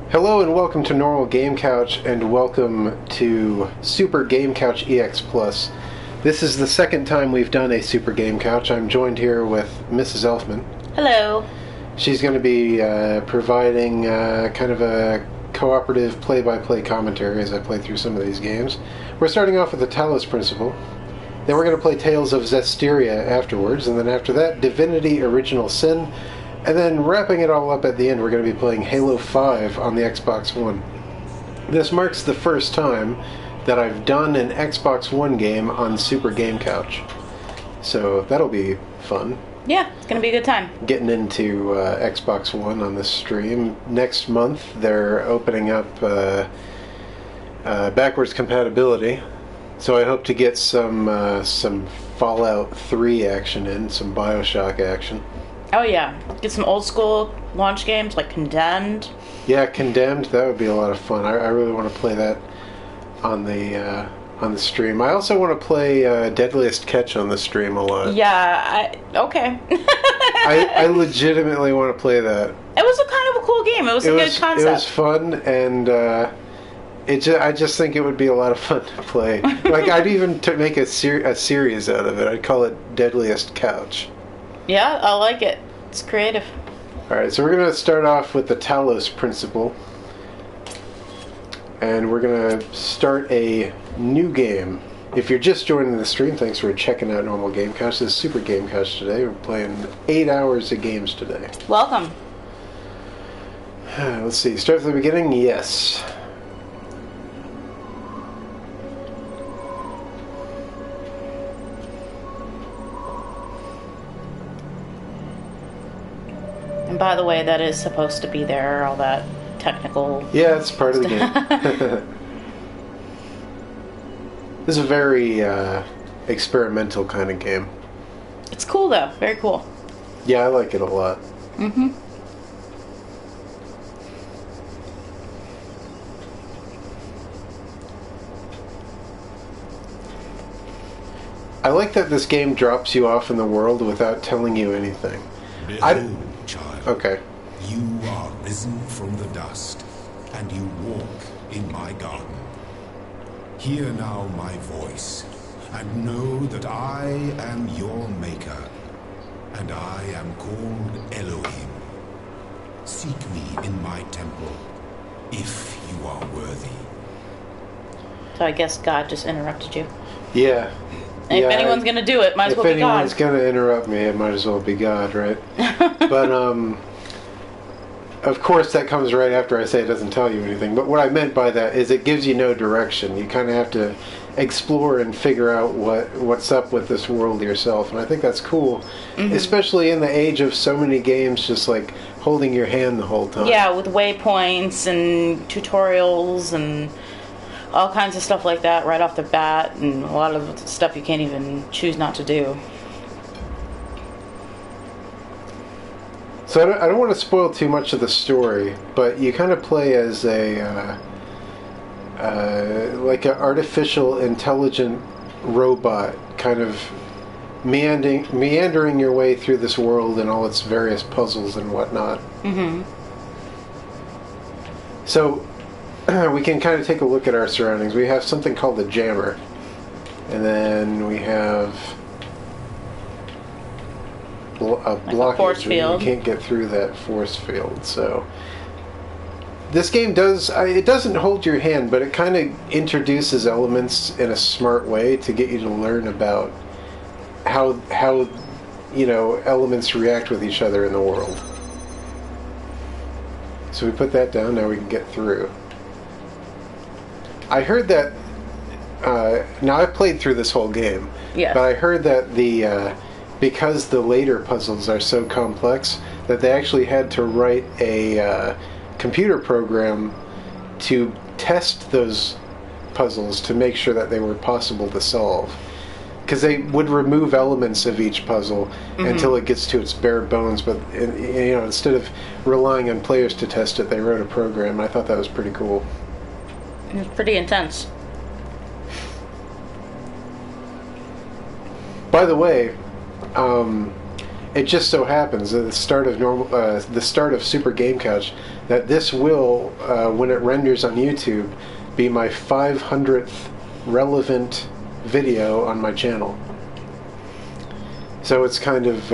Hello and welcome to Normal Game Couch and welcome to Super Game Couch EX Plus. This is the second time we've done a Super Game Couch. I'm joined here with Mrs. Elfman. Hello. She's going to be providing kind of a cooperative play-by-play commentary as I play through some of these games. We're starting off with the Talos principle. Then we're going to play Tales of Zestiria afterwards, and then after that, Divinity Original Sin. And then wrapping it all up at the end, we're going to be playing Halo 5 on the Xbox One. This marks the first time that I've done an Xbox One game on Super Game Couch. So that'll be fun. Yeah, it's going to be a good time. Getting into Xbox One on this stream. Next month, they're opening up backwards compatibility. So I hope to get some Fallout 3 action in, some Bioshock action. Oh yeah, get some old school launch games like Condemned. Yeah, Condemned, that would be a lot of fun. I really want to play that on the stream. I also want to play Deadliest Catch on the stream a lot. Yeah, okay. I legitimately want to play that. It was a kind of a cool game. It was a good concept. It was fun, and I just think it would be a lot of fun to play. Like, I'd even make a series out of it. I'd call it Deadliest Couch. Yeah, I like it. It's creative. Alright, so we're going to start off with the Talos principle. And we're going to start a new game. If you're just joining the stream, thanks for checking out Normal Game Couch. This is Super Game Couch today. We're playing 8 hours of games today. Welcome. Let's see, start from the beginning? Yes. And by the way, that is supposed to be there, all that technical... Yeah, it's part of the game. This is a very experimental kind of game. It's cool, though. Very cool. Yeah, I like it a lot. Mm-hmm. I like that this game drops you off in the world without telling you anything. Behold, child. Okay. You are risen from the dust, and you walk in my garden. Hear now my voice, and know that I am your maker, and I am called Elohim. Seek me in my temple, if you are worthy. So I guess God just interrupted you. Yeah. And if anyone's going to do it, might as well be God. If anyone's going to interrupt me, it might as well be God, right? But, of course, that comes right after I say it doesn't tell you anything. But what I meant by that is it gives you no direction. You kind of have to explore and figure out what's up with this world yourself. And I think that's cool, especially in the age of so many games just, like, holding your hand the whole time. Yeah, with waypoints and tutorials and... all kinds of stuff like that right off the bat, and a lot of stuff you can't even choose not to do. So I don't want to spoil too much of the story, but you kind of play as like an artificial intelligent robot, kind of meandering your way through this world and all its various puzzles and whatnot. Mm-hmm. So we can kind of take a look at our surroundings. We have something called the jammer. And then we have a blockage. Force field. You can't get through that force field. So this game doesn't hold your hand, but it kind of introduces elements in a smart way to get you to learn about how elements react with each other in the world. So we put that down, now we can get through. I heard that, now I've played through this whole game, Yes. but I heard that because the later puzzles are so complex, that they actually had to write a computer program to test those puzzles to make sure that they were possible to solve. Because they would remove elements of each puzzle until it gets to its bare bones, but instead of relying on players to test it, they wrote a program. I thought that was pretty cool. It's pretty intense. By the way, It just so happens at the start of the start of Super Game Couch that this will, when it renders on YouTube, be my 500th relevant video on my channel. So it's kind of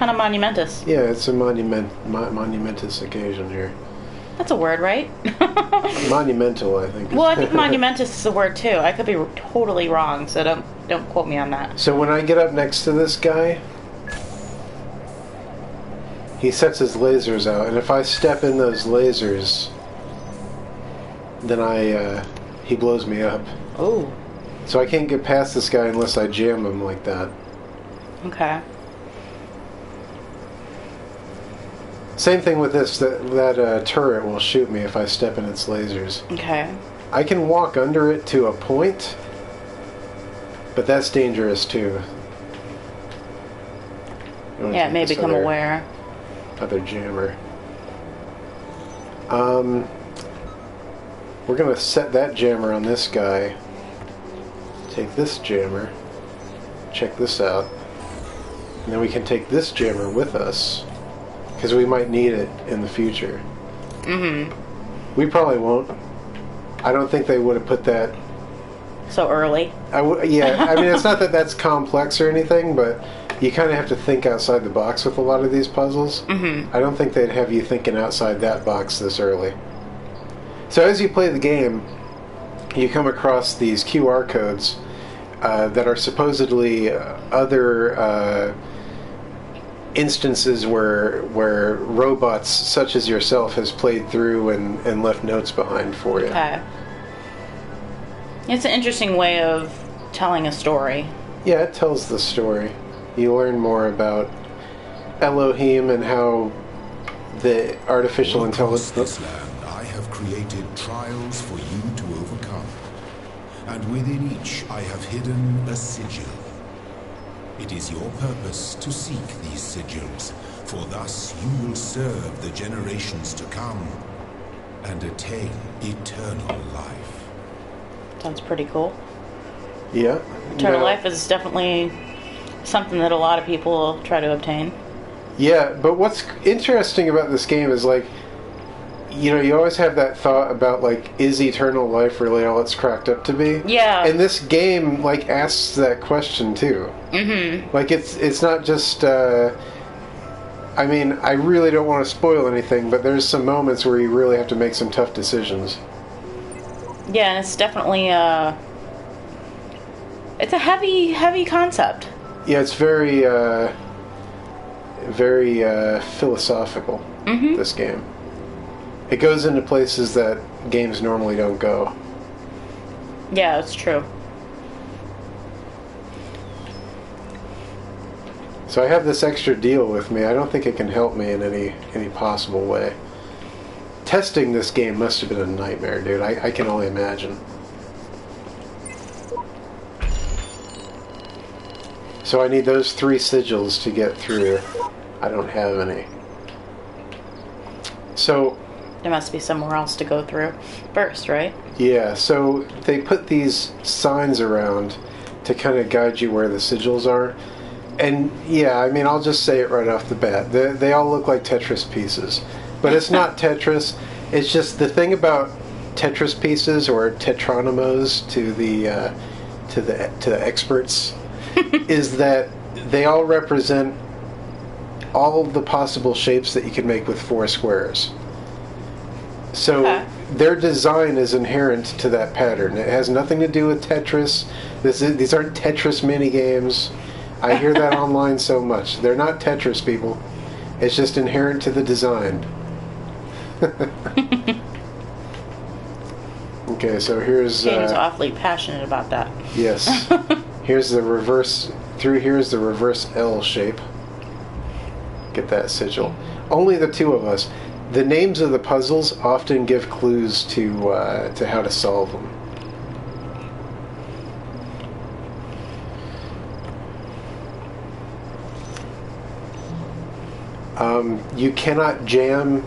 monumentous. Yeah, it's a monumentous occasion here. That's a word, right? Monumental, I think. Well, I think monumentous is a word too. I could be totally wrong, so don't quote me on that. So when I get up next to this guy, he sets his lasers out, and if I step in those lasers, then he blows me up. Oh. So I can't get past this guy unless I jam him like that. Okay. Same thing with this. That turret will shoot me if I step in its lasers. Okay. I can walk under it to a point, but that's dangerous too. Yeah, it may become aware. Other jammer. We're gonna set that jammer on this guy. Take this jammer. Check this out. And then we can take this jammer with us, because we might need it in the future. Mm-hmm. We probably won't. I don't think they would have put that so early. Yeah, I mean, it's not that that's complex or anything, but you kind of have to think outside the box with a lot of these puzzles. Mm-hmm. I don't think they'd have you thinking outside that box this early. So as you play the game, you come across these QR codes that are supposedly other instances where robots such as yourself has played through and left notes behind for you. Okay. It's an interesting way of telling a story. Yeah, it tells the story. You learn more about Elohim and how the artificial intelligence... This land I have created trials for you to overcome, and within each I have hidden a sigil. It is your purpose to seek these sigils, for thus you will serve the generations to come and attain eternal life. Sounds pretty cool. Yeah. Eternal life is definitely something that a lot of people try to obtain. Yeah, but what's interesting about this game is, like, you know, you always have that thought about, like, is eternal life really all it's cracked up to be? Yeah. And this game, like, asks that question, too. Mm-hmm. Like, it's not just, I mean, I really don't want to spoil anything, but there's some moments where you really have to make some tough decisions. Yeah, and it's definitely, it's a heavy concept. Yeah, it's very philosophical, mm-hmm. this game. It goes into places that games normally don't go. Yeah, it's true. So I have this extra deal with me. I don't think it can help me in any possible way. Testing this game must have been a nightmare, dude. I can only imagine. So I need those 3 sigils to get through. I don't have any. So... there must be somewhere else to go through first, right? Yeah, so they put these signs around to kind of guide you where the sigils are. And yeah, I mean, I'll just say it right off the bat. They all look like Tetris pieces. But it's not Tetris. It's just the thing about Tetris pieces, or tetronymos to the experts, is that they all represent all of the possible shapes that you can make with 4 squares. So their design is inherent to that pattern. It has nothing to do with Tetris. These aren't Tetris mini games. I hear that online so much. They're not Tetris, people. It's just inherent to the design. Okay, so here's... James awfully passionate about that. Yes. Here's the reverse... Through here is the reverse L shape. Get that sigil. Only the 2 of us. The names of the puzzles often give clues to how to solve them. You cannot jam,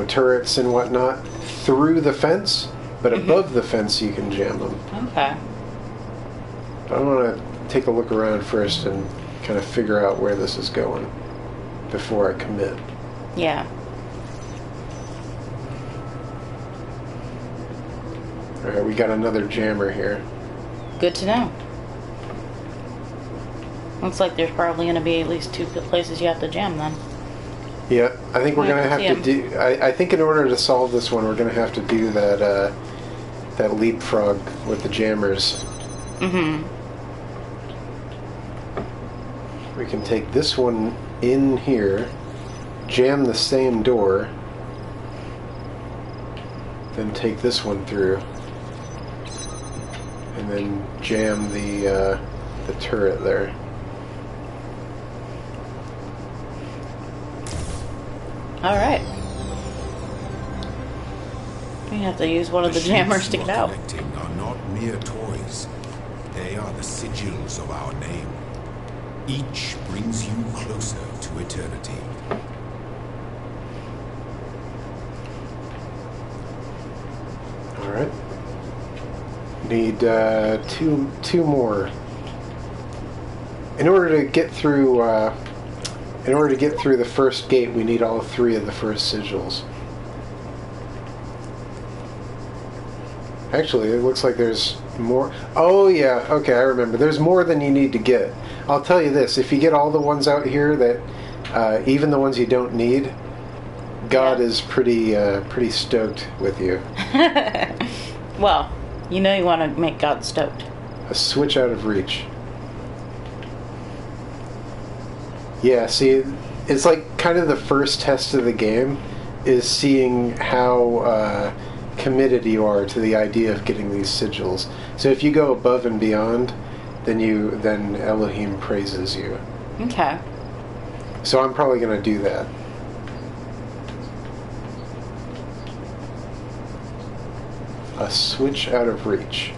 turrets and whatnot through the fence, but above the fence you can jam them. Okay. I want to take a look around first and kind of figure out where this is going before I commit. Yeah. Alright, we got another jammer here. Good to know. Looks like there's probably going to be at least 2 places you have to jam then. Yeah, I think we're going to have Yeah. to do... I think in order to solve this one, we're going to have to do that that leapfrog with the jammers. Mm-hmm. We can take this one in here, jam the same door, then take this one through, and then jam the turret there. Alright. We have to use one of the jammers to get out. Collecting are not mere toys. They are the sigils of our name. Each brings you closer to eternity. All right. Need two more. In order to get through the first gate, we need all 3 of the first sigils. Actually, it looks like there's more. Oh yeah, okay, I remember. There's more than you need to get. I'll tell you this: if you get all the ones out here, that even the ones you don't need, God is pretty stoked with you. Well, you know you want to make God stoked. A switch out of reach. Yeah, see, it's like kind of the first test of the game is seeing how committed you are to the idea of getting these sigils. So if you go above and beyond, then Elohim praises you. Okay. So I'm probably going to do that. A switch out of reach.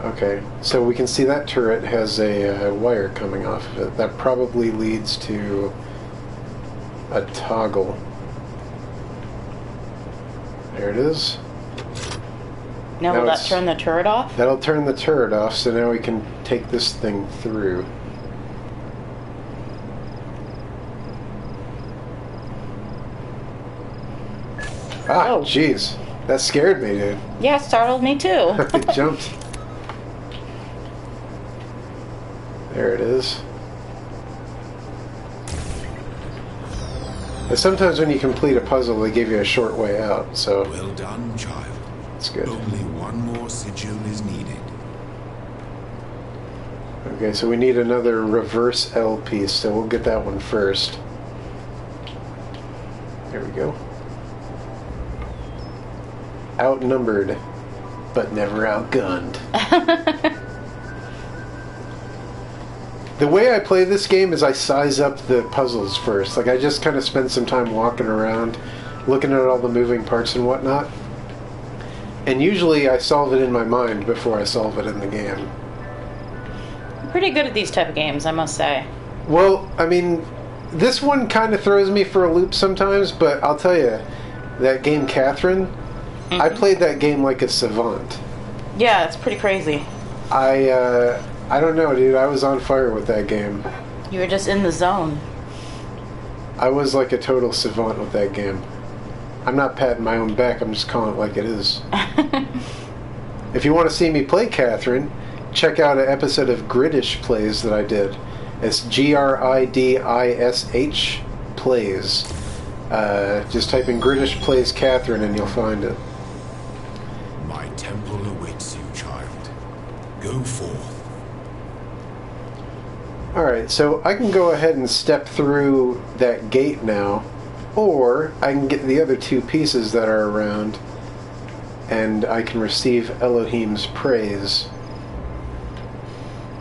Okay, so we can see that turret has a wire coming off of it. That probably leads to a toggle. There it is. Now will that turn the turret off? That'll turn the turret off, so now we can take this thing through. Ah, jeez. That scared me, dude. Yeah, it startled me too. I jumped. There it is. And sometimes when you complete a puzzle, they give you a short way out, so... Well done, child. It's good. Only one more sigil is needed. Okay, so we need another reverse L piece, so we'll get that one first. There we go. Outnumbered, but never outgunned. The way I play this game is I size up the puzzles first. Like, I just kind of spend some time walking around, looking at all the moving parts and whatnot. And usually I solve it in my mind before I solve it in the game. I'm pretty good at these type of games, I must say. Well, I mean, this one kind of throws me for a loop sometimes, but I'll tell you, that game Catherine, I played that game like a savant. Yeah, it's pretty crazy. I don't know, dude. I was on fire with that game. You were just in the zone. I was like a total savant with that game. I'm not patting my own back. I'm just calling it like it is. If you want to see me play Catherine, check out an episode of Gridish Plays that I did. It's GRIDISH Plays. Just type in Gridish Plays Catherine and you'll find it. My temple awaits you, child. Go forth. Alright, so I can go ahead and step through that gate now, or I can get the other 2 pieces that are around, and I can receive Elohim's praise.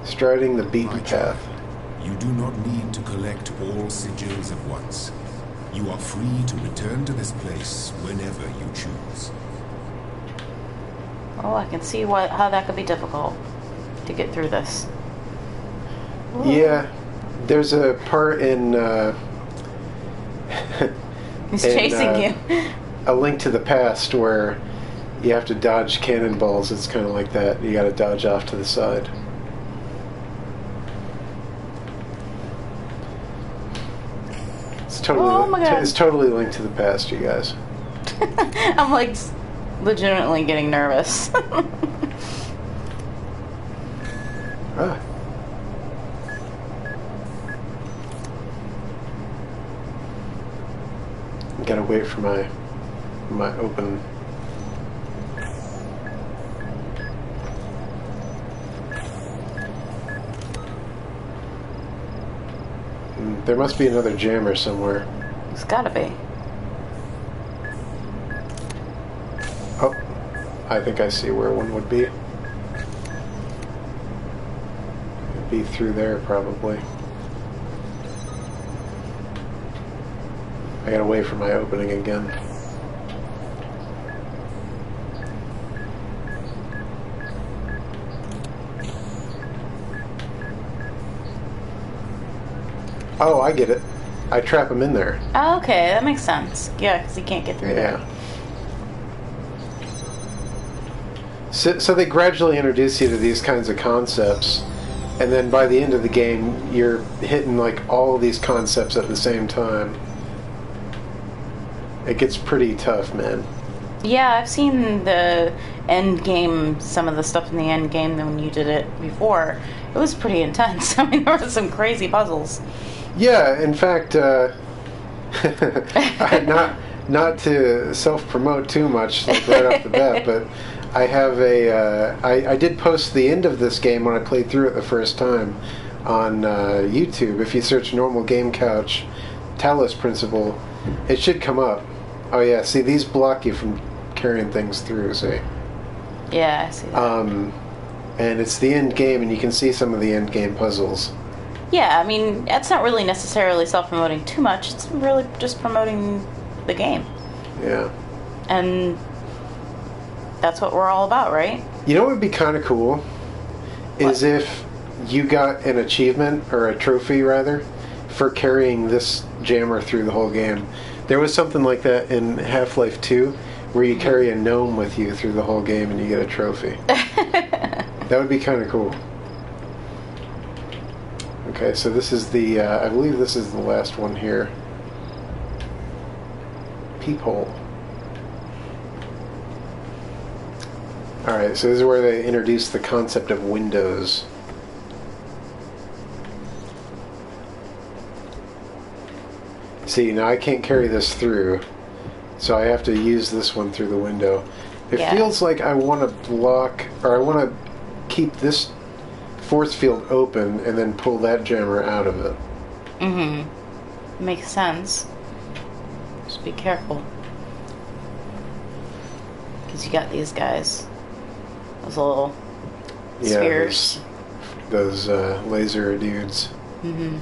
Striding the beaten My child, path. you do not need to collect all sigils at once. You are free to return to this place whenever you choose. Oh, I can see how that could be difficult to get through this. Yeah, there's a part in He's chasing you. A Link to the Past where you have to dodge cannonballs. It's kind of like that. You got to dodge off to the side. It's totally, Oh my God. it's totally linked to the past, you guys. I'm like legitimately getting nervous. Ah. Gotta wait for my open. There must be another jammer somewhere. It's gotta be. Oh, I think I see where one would be. It'd be through there, probably. I gotta wait for my opening again. Oh, I get it. I trap him in there. Oh, okay, that makes sense. Yeah, because he can't get through there. Yeah. So they gradually introduce you to these kinds of concepts, and then by the end of the game, you're hitting like all of these concepts at the same time. It gets pretty tough, man. Yeah, I've seen the end game, some of the stuff in the end game when you did it before. It was pretty intense. I mean, there were some crazy puzzles. Yeah, in fact, not to self-promote too much, like right off the bat, but I have I did post the end of this game when I played through it the first time on YouTube. If you search Normal Game Couch, Talos Principle, it should come up. Oh yeah, see, these block you from carrying things through, see? Yeah, I see that. And it's the end game, and you can see some of the end game puzzles. Yeah, I mean, it's not really necessarily self-promoting too much. It's really just promoting the game. Yeah. And that's what we're all about, right? You know what would be kind of cool? Is if you got an achievement, or a trophy rather, for carrying this jammer through the whole game. There was something like that in Half-Life 2, where you carry a gnome with you through the whole game and you get a trophy. That would be kind of cool. Okay, so this is the, I believe this is the last one here. Peephole. Alright, so this is where they introduce the concept of windows. See, now I can't carry this through, so I have to use this one through the window. It feels like I want to block, or I want to keep this force field open and then pull that jammer out of it. Mm-hmm. Makes sense. Just be careful. Because you got these guys. Those little spheres. Those laser dudes. Mm-hmm.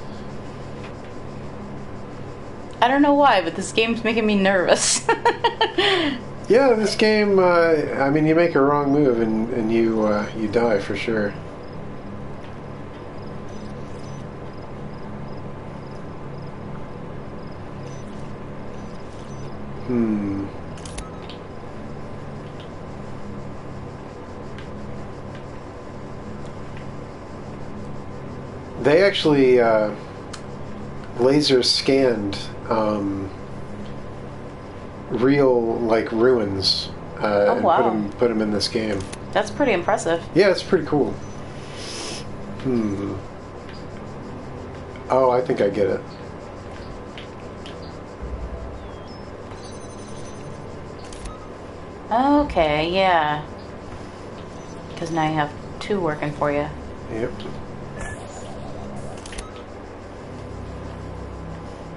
I don't know why, but this game's making me nervous. Yeah, this game, I mean, you make a wrong move and you die for sure. They actually laser scanned real like ruins oh, wow. and put them in this game. That's pretty impressive. Yeah, it's pretty cool. Oh, I think I get it. Okay, yeah. Because now you have two working for you. Yep.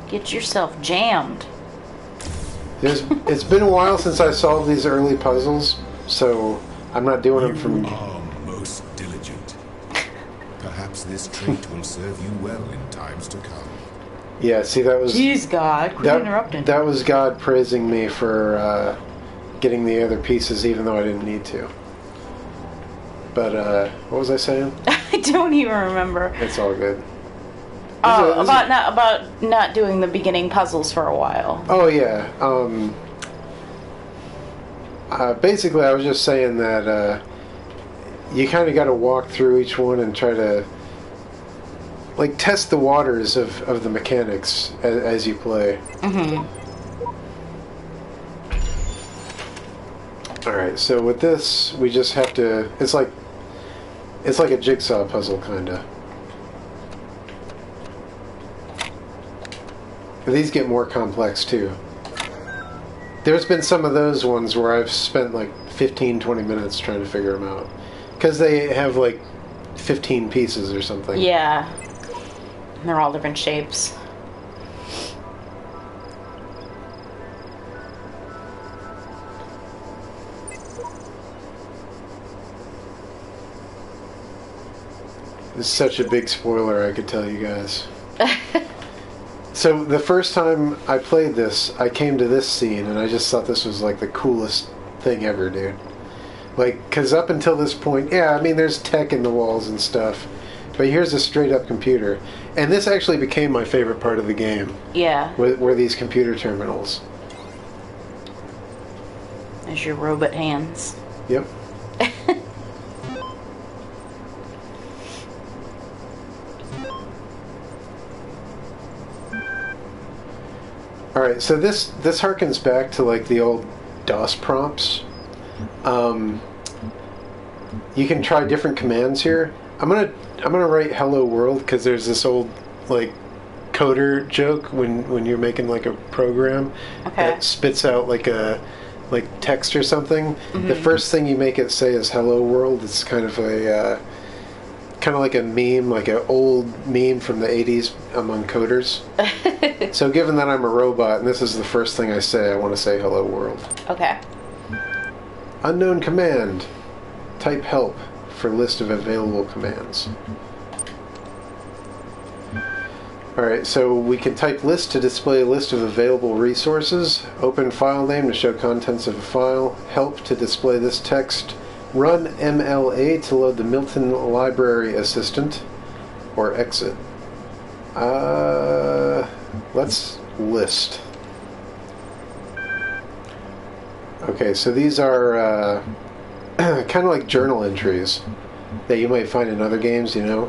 Get yourself jammed. It's been a while since I solved these early puzzles, so I'm not doing them from... You are most diligent. Perhaps this trait will serve you well in times to come. Yeah, see, that was... Jeez, God, quit interrupting. That was God praising me for getting the other pieces, even though I didn't need to. But, what was I saying? I don't even remember. It's all good. About not doing the beginning puzzles for a while. Oh yeah. Basically, I was just saying that you kind of got to walk through each one and try to like test the waters of the mechanics as you play. Mm-hmm. All right, so with this, we just have to. It's like a jigsaw puzzle, kind of. These get more complex too. There's been some of those ones where I've spent like 15, 20 minutes trying to figure them out. Because they have like 15 pieces or something. Yeah. And they're all different shapes. It's such a big spoiler, I could tell you guys. So the first time I played this, I came to this scene and I just thought this was like the coolest thing ever, dude. Like, because up until this point, yeah, I mean, there's tech in the walls and stuff, but here's a straight-up computer. And this actually became my favorite part of the game. Yeah. Were these computer terminals. There's your robot hands. Yep. Alright, so this harkens back to like the old DOS prompts. You can try different commands here. I'm gonna write "Hello World" because there's this old like coder joke when you're making like a program that spits out like text or something. Mm-hmm. The first thing you make it say is "Hello World." It's kind of like a meme, like an old meme from the 80s among coders. So given that I'm a robot and this is the first thing I say, I want to say "Hello World." Okay. Unknown command. Type help for list of available commands. Alright, so we can type list to display a list of available resources. Open file name to show contents of a file. Help to display this text. Run MLA to load the Milton Library Assistant. Or exit. Let's list. Okay, so these are kind of like journal entries that you might find in other games, you know,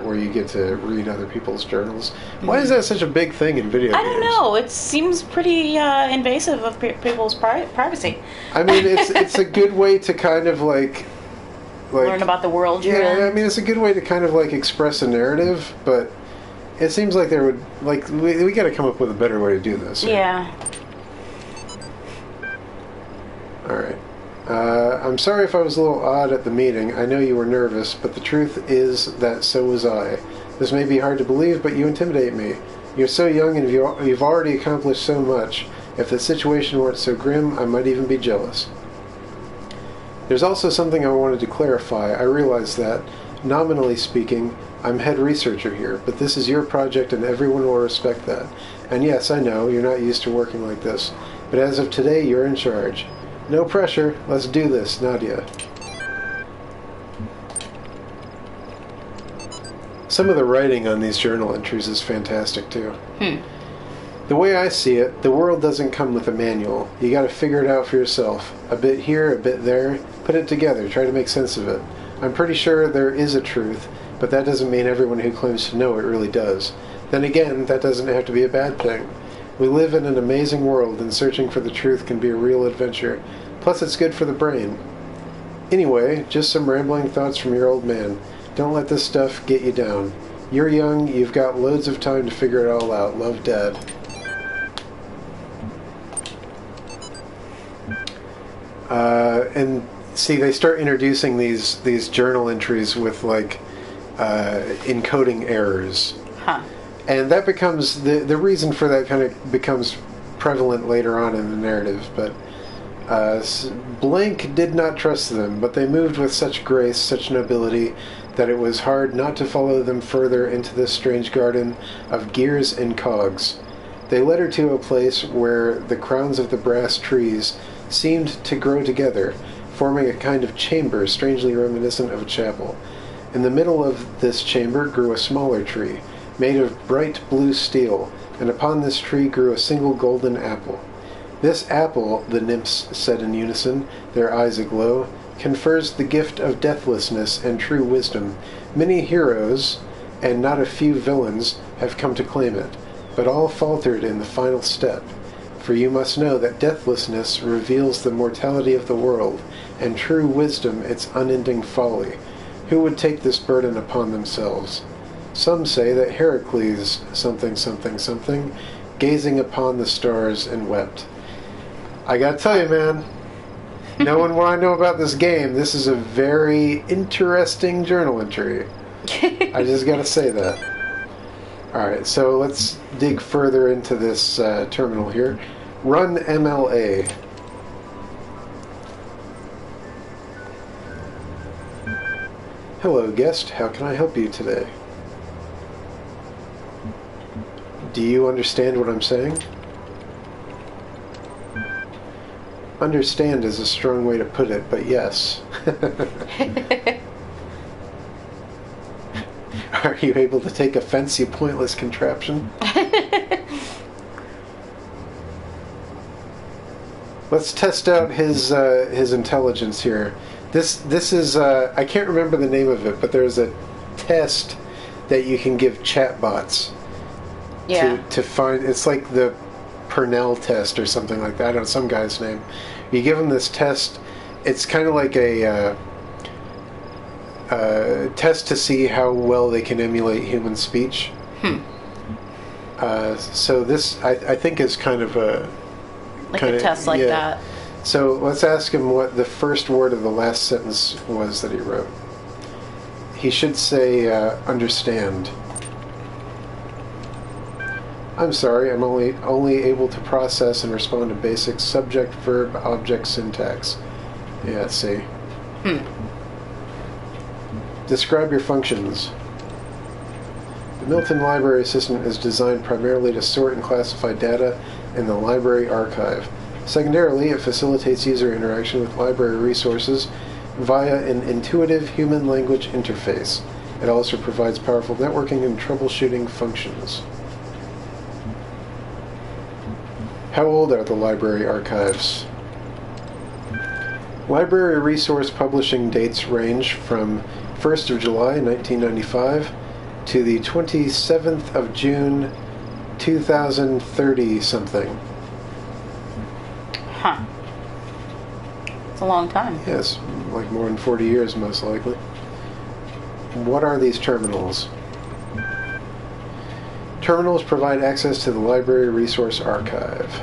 where you get to read other people's journals. Mm-hmm. Why is that such a big thing in video games? I don't know. It seems pretty invasive of people's privacy. I mean, it's a good way to kind of like learn about the world you're in. Yeah, I mean, it's a good way to kind of like express a narrative, but it seems like there would like we got to come up with a better way to do this. Right? Yeah. All right. I'm sorry if I was a little odd at the meeting. I know you were nervous, but the truth is that so was I. This may be hard to believe, but you intimidate me. You're so young and you've already accomplished so much. If the situation weren't so grim, I might even be jealous. There's also something I wanted to clarify. I realize that, nominally speaking, I'm head researcher here, but this is your project and everyone will respect that. And yes, I know, you're not used to working like this, but as of today, you're in charge. No pressure. Let's do this, Nadia. Some of the writing on these journal entries is fantastic, too. The way I see it, the world doesn't come with a manual. You gotta figure it out for yourself. A bit here, a bit there. Put it together. Try to make sense of it. I'm pretty sure there is a truth, but that doesn't mean everyone who claims to know it really does. Then again, that doesn't have to be a bad thing. We live in an amazing world, and searching for the truth can be a real adventure. Plus, it's good for the brain. Anyway, just some rambling thoughts from your old man. Don't let this stuff get you down. You're young, you've got loads of time to figure it all out. Love, Dad. And see, they start introducing these journal entries with, like, encoding errors. Huh. And that becomes, the reason for that kind of becomes prevalent later on in the narrative, but Blank did not trust them, but they moved with such grace, such nobility, that it was hard not to follow them further into this strange garden of gears and cogs. They led her to a place where the crowns of the brass trees seemed to grow together, forming a kind of chamber strangely reminiscent of a chapel. In the middle of this chamber grew a smaller tree, made of bright blue steel, and upon this tree grew a single golden apple. This apple, the nymphs said in unison, their eyes aglow, confers the gift of deathlessness and true wisdom. Many heroes, and not a few villains, have come to claim it, but all faltered in the final step. For you must know that deathlessness reveals the mortality of the world, and true wisdom its unending folly. Who would take this burden upon themselves? Some say that Heracles something something something, gazing upon the stars and wept. I gotta tell you, man, knowing what I know about this game, this is a very interesting journal entry. I just gotta say that. Alright, so let's dig further into this terminal here. Run MLA. Hello, guest. How can I help you today? Do you understand what I'm saying? Understand is a strong way to put it, but yes. Are you able to take offense, you pointless contraption? Let's test out his intelligence here. This is I can't remember the name of it, but there's a test that you can give chatbots. Yeah. To find, it's like the Purnell test or something like that. I don't know, some guy's name. You give them this test. It's kind of like a test to see how well they can emulate human speech. So this, I think, is kind of a test like that. So let's ask him what the first word of the last sentence was that he wrote. He should say, understand. I'm sorry, I'm only able to process and respond to basic subject, verb, object syntax. Yeah, see. Describe your functions. The Milton Library Assistant is designed primarily to sort and classify data in the library archive. Secondarily, it facilitates user interaction with library resources via an intuitive human language interface. It also provides powerful networking and troubleshooting functions. How old are the library archives? Library resource publishing dates range from 1st of July 1995 to the 27th of June 2030 something. Huh. It's a long time. Yes, like more than 40 years most likely. What are these terminals? Terminals provide access to the library resource archive.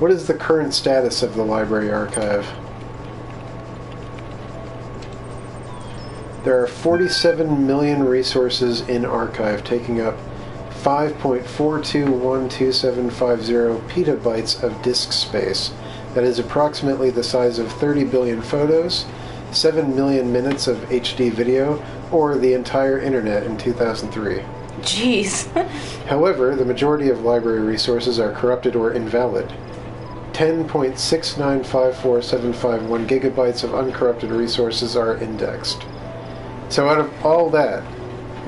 What is the current status of the library archive? There are 47 million resources in archive, taking up 5.42127050 petabytes of disk space. That is approximately the size of 30 billion photos, 7 million minutes of HD video, or the entire internet in 2003. Jeez. However, the majority of library resources are corrupted or invalid. 10.6954751 gigabytes of uncorrupted resources are indexed. So out of all that,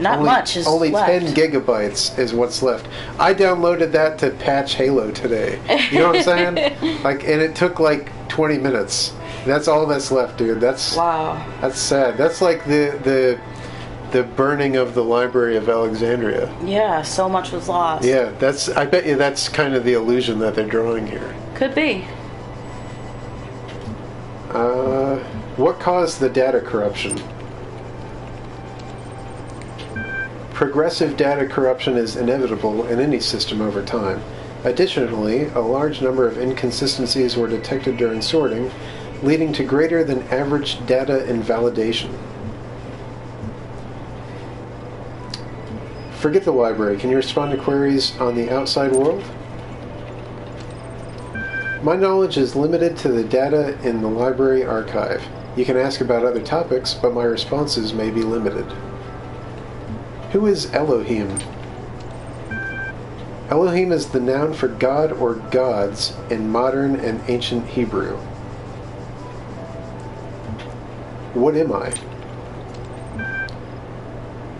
Not much is only left. 10 gigabytes is what's left. I downloaded that to patch Halo today. You know what I'm saying? And it took like 20 minutes. That's all that's left, dude. Wow. That's sad. That's like the burning of the Library of Alexandria. Yeah, so much was lost. Yeah, I bet you that's kind of the illusion that they're drawing here. Could be. What caused the data corruption? Progressive data corruption is inevitable in any system over time. Additionally, a large number of inconsistencies were detected during sorting, leading to greater than average data invalidation. Forget the library. Can you respond to queries on the outside world? My knowledge is limited to the data in the library archive. You can ask about other topics, but my responses may be limited. Who is Elohim? Elohim is the noun for God or gods in modern and ancient Hebrew. What am I?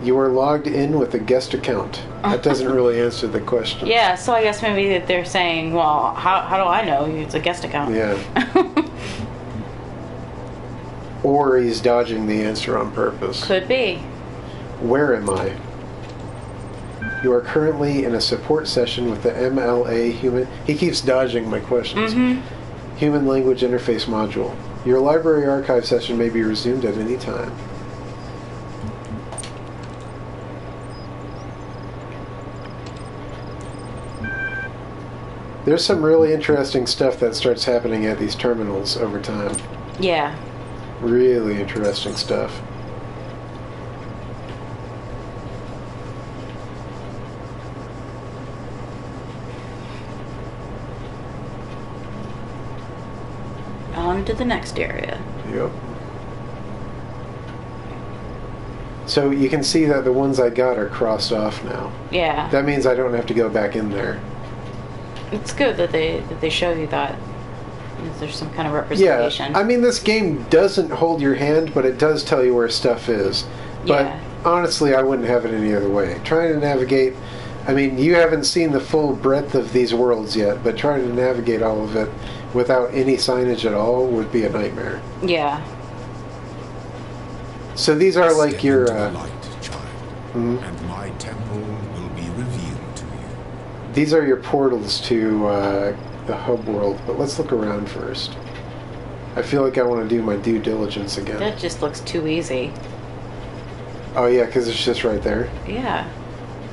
You are logged in with a guest account. That doesn't really answer the question. Yeah, so I guess maybe that they're saying, well, how do I know it's a guest account? Yeah. Or he's dodging the answer on purpose. Could be. Where am I? You are currently in a support session with the MLA Human... He keeps dodging my questions. Mm-hmm. Human Language Interface Module. Your library archive session may be resumed at any time. There's some really interesting stuff that starts happening at these terminals over time. Yeah. Really interesting stuff. On to the next area. Yep. So you can see that the ones I got are crossed off now. Yeah. That means I don't have to go back in there. It's good that they show you that. There's some kind of representation. Yeah, I mean, this game doesn't hold your hand, but it does tell you where stuff is. But Yeah. honestly, I wouldn't have it any other way. Trying to navigate... I mean, you haven't seen the full breadth of these worlds yet, but trying to navigate all of it without any signage at all would be a nightmare. Yeah. So these are like Step your... into the light, child, mhm. and my temple will be revealed to you. These are your portals to the hub world, but let's look around first. I feel like I want to do my due diligence again. That just looks too easy. Oh yeah, because it's just right there. Yeah.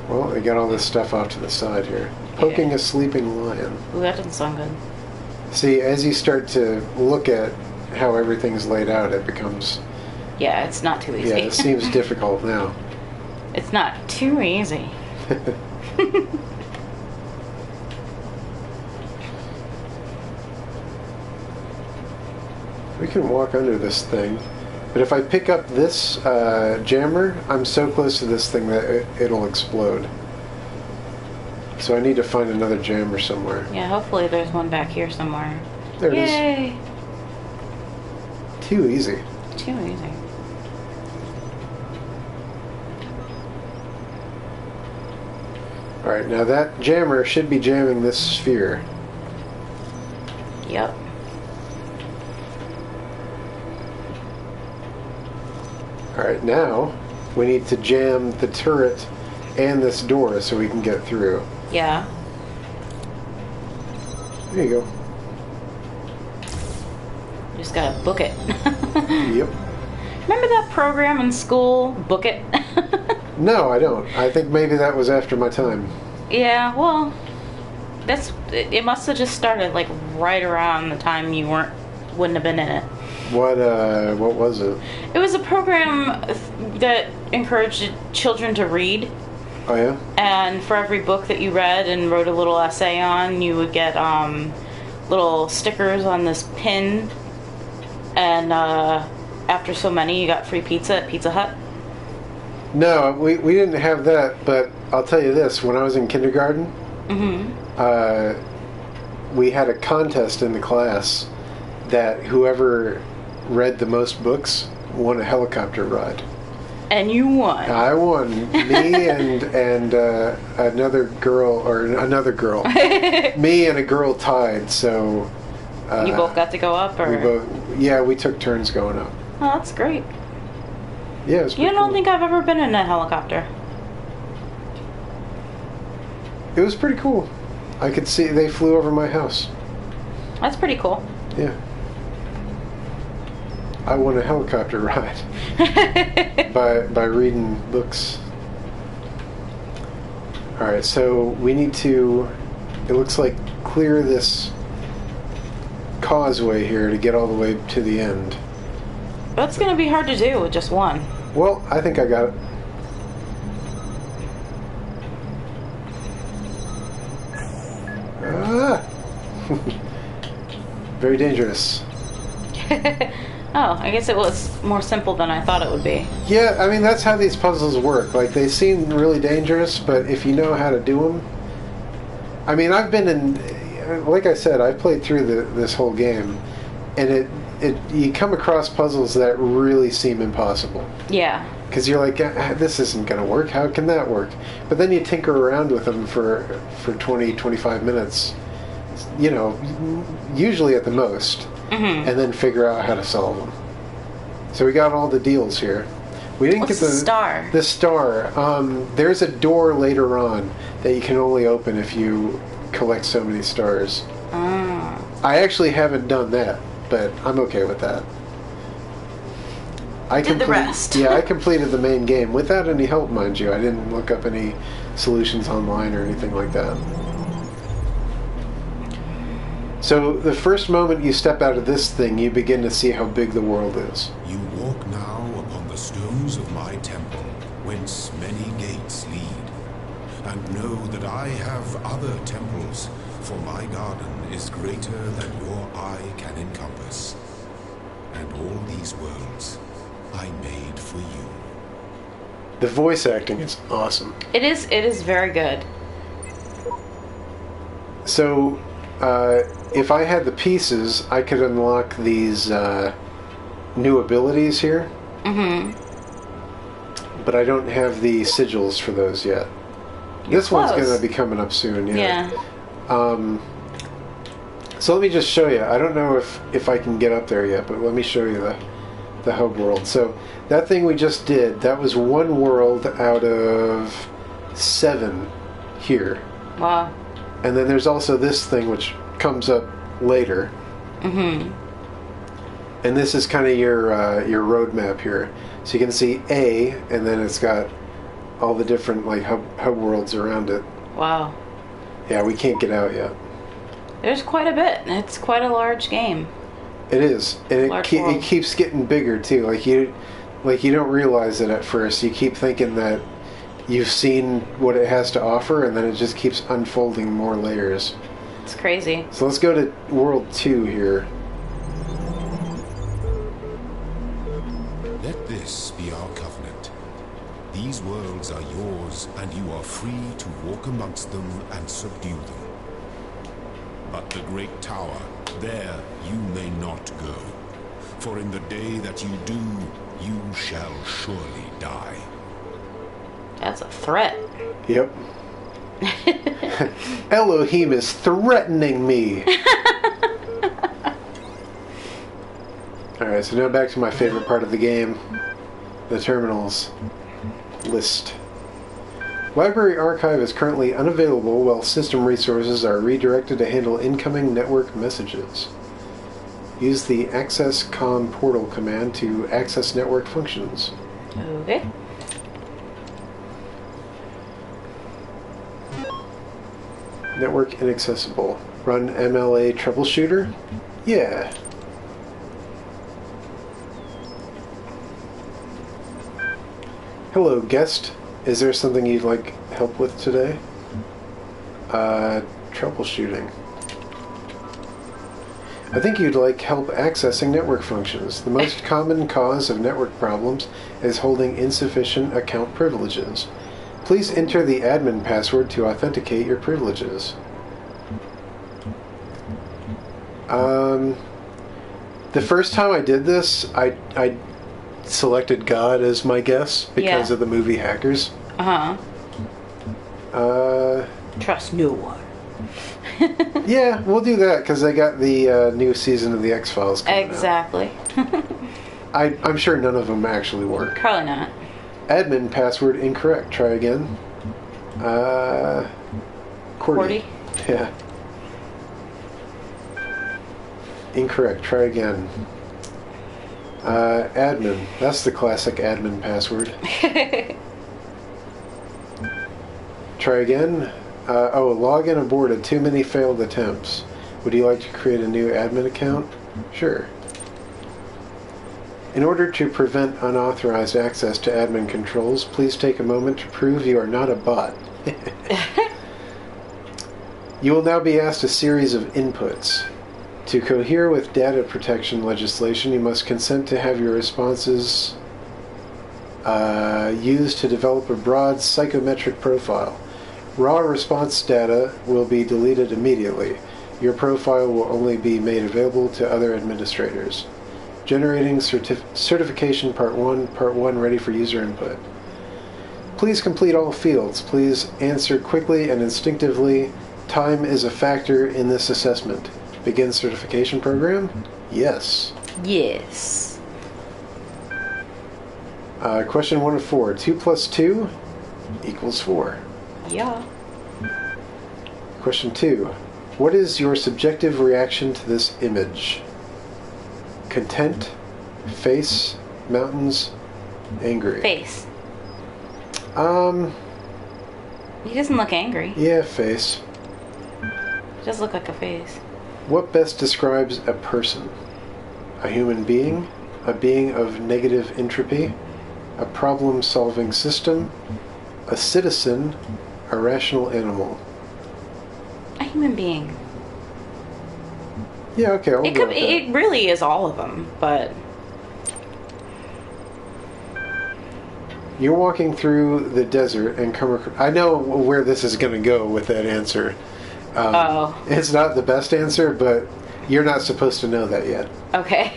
Well, they got all this stuff off to the side here. Poking Yeah. a sleeping lion. Ooh, that doesn't sound good. See, as you start to look at how everything's laid out, it becomes... Yeah, it's not too easy. Yeah, it seems difficult now. It's not too easy. We can walk under this thing, but if I pick up this jammer, I'm so close to this thing that it'll explode. So I need to find another jammer somewhere. Yeah, hopefully there's one back here somewhere. There it is. Yay! Too easy. Too easy. Alright, now that jammer should be jamming this sphere. Yep. Alright, now we need to jam the turret and this door so we can get through. Yeah. There you go. You just gotta book it. Yep. Remember that program in school, Book It? No, I don't. I think maybe that was after my time. Yeah, well, it must have just started like right around the time you wouldn't have been in it. What was it? It was a program that encouraged children to read, Oh yeah? and for every book that you read and wrote a little essay on, you would get little stickers on this pin, and after so many, you got free pizza at Pizza Hut. No, we didn't have that, but I'll tell you this, when I was in kindergarten, we had a contest in the class that whoever read the most books won a helicopter ride. And you won. I won. Me and another girl, me and a girl tied, so... You both got to go up, or? We took turns going up. Oh, that's great. Yeah, it was pretty You don't cool. think I've ever been in a helicopter? It was pretty cool. I could see they flew over my house. That's pretty cool. Yeah. I won a helicopter ride by reading books. Alright, so we need to, it looks like, clear this causeway here to get all the way to the end. That's going to be hard to do with just one. Well, I think I got it. Ah! Very dangerous. Oh, I guess it was more simple than I thought it would be. Yeah, I mean, that's how these puzzles work. Like, they seem really dangerous, but if you know how to do them... I mean, I've been in... Like I said, I've played through this whole game, and you come across puzzles that really seem impossible. Yeah. Because you're like, this isn't going to work. How can that work? But then you tinker around with them for 20, 25 minutes, usually at the most, and then figure out how to solve them. So we got all the deals here. We didn't What's get the star? The star. There's a door later on that you can only open if you collect so many stars. I actually haven't done that, but I'm okay with that. I did the rest. Yeah, I completed the main game without any help, mind you. I didn't look up any solutions online or anything like that. So the first moment you step out of this thing, you begin to see how big the world is. You walk now upon the stones of my temple, whence many gates lead. And know that I have other temples, for my garden is greater than your eye can encompass. And all these worlds I made for you. The voice acting is awesome. It is very good. So, if I had the pieces, I could unlock these new abilities here. But I don't have the sigils for those yet. This one's going to be coming up soon, yeah. So let me just show you. I don't know if I can get up there yet, but let me show you the hub world. So that thing we just did, that was one world out of 7 here. Wow. And then there's also this thing which comes up later. And this is kind of your roadmap here. So you can see A, and then it's got all the different like hub worlds around it. Wow. Yeah, we can't get out yet. There's quite a bit. It's quite a large game. It is, and it keeps getting bigger too. Like you don't realize it at first. You keep thinking that you've seen what it has to offer, and then it just keeps unfolding more layers. It's crazy. So let's go to World 2 here. Let this be our covenant. These worlds are yours, and you are free to walk amongst them and subdue them. But the great tower, there you may not go. For in the day that you do, you shall surely die. That's a threat. Yep. Elohim is threatening me. Alright, so now back to my favorite part of the game. The terminals list. Library Archive is currently unavailable while system resources are redirected to handle incoming network messages. Use the access com portal command to access network functions. Okay. Network inaccessible. Run MLA troubleshooter? Yeah. Hello, guest. Is there something you'd like help with today? Troubleshooting. I think you'd like help accessing network functions. The most common cause of network problems is holding insufficient account privileges. Please enter the admin password to authenticate your privileges. The first time I did this, I selected God as my guess because of the movie Hackers. Trust no one. Yeah, we'll do that because I got the new season of the X-Files coming Exactly. out. I'm sure none of them actually work. Probably not. Admin password incorrect. Try again. QWERTY. Yeah. Incorrect. Try again. Admin. That's the classic admin password. Try again. Login aborted. Too many failed attempts. Would you like to create a new admin account? Sure. In order to prevent unauthorized access to admin controls, please take a moment to prove you are not a bot. You will now be asked a series of inputs. To cohere with data protection legislation, you must consent to have your responses used to develop a broad psychometric profile. Raw response data will be deleted immediately. Your profile will only be made available to other administrators. Generating certification part 1 ready for user input. Please complete all fields. Please answer quickly and instinctively. Time is a factor in this assessment. Begin certification program? Yes. Yes. Question 1 of 4. 2 plus 2 equals 4. Yeah. Question 2. What is your subjective reaction to this image? Content, face, mountains, angry. Face. He doesn't look angry. Yeah, face. He does look like a face. What best describes a person? A human being? A being of negative entropy? A problem-solving system? A citizen? A rational animal? A human being. Yeah, okay, I'll go with that. It really is all of them, but... You're walking through the desert and come across... I know where this is going to go with that answer. It's not the best answer, but you're not supposed to know that yet. Okay.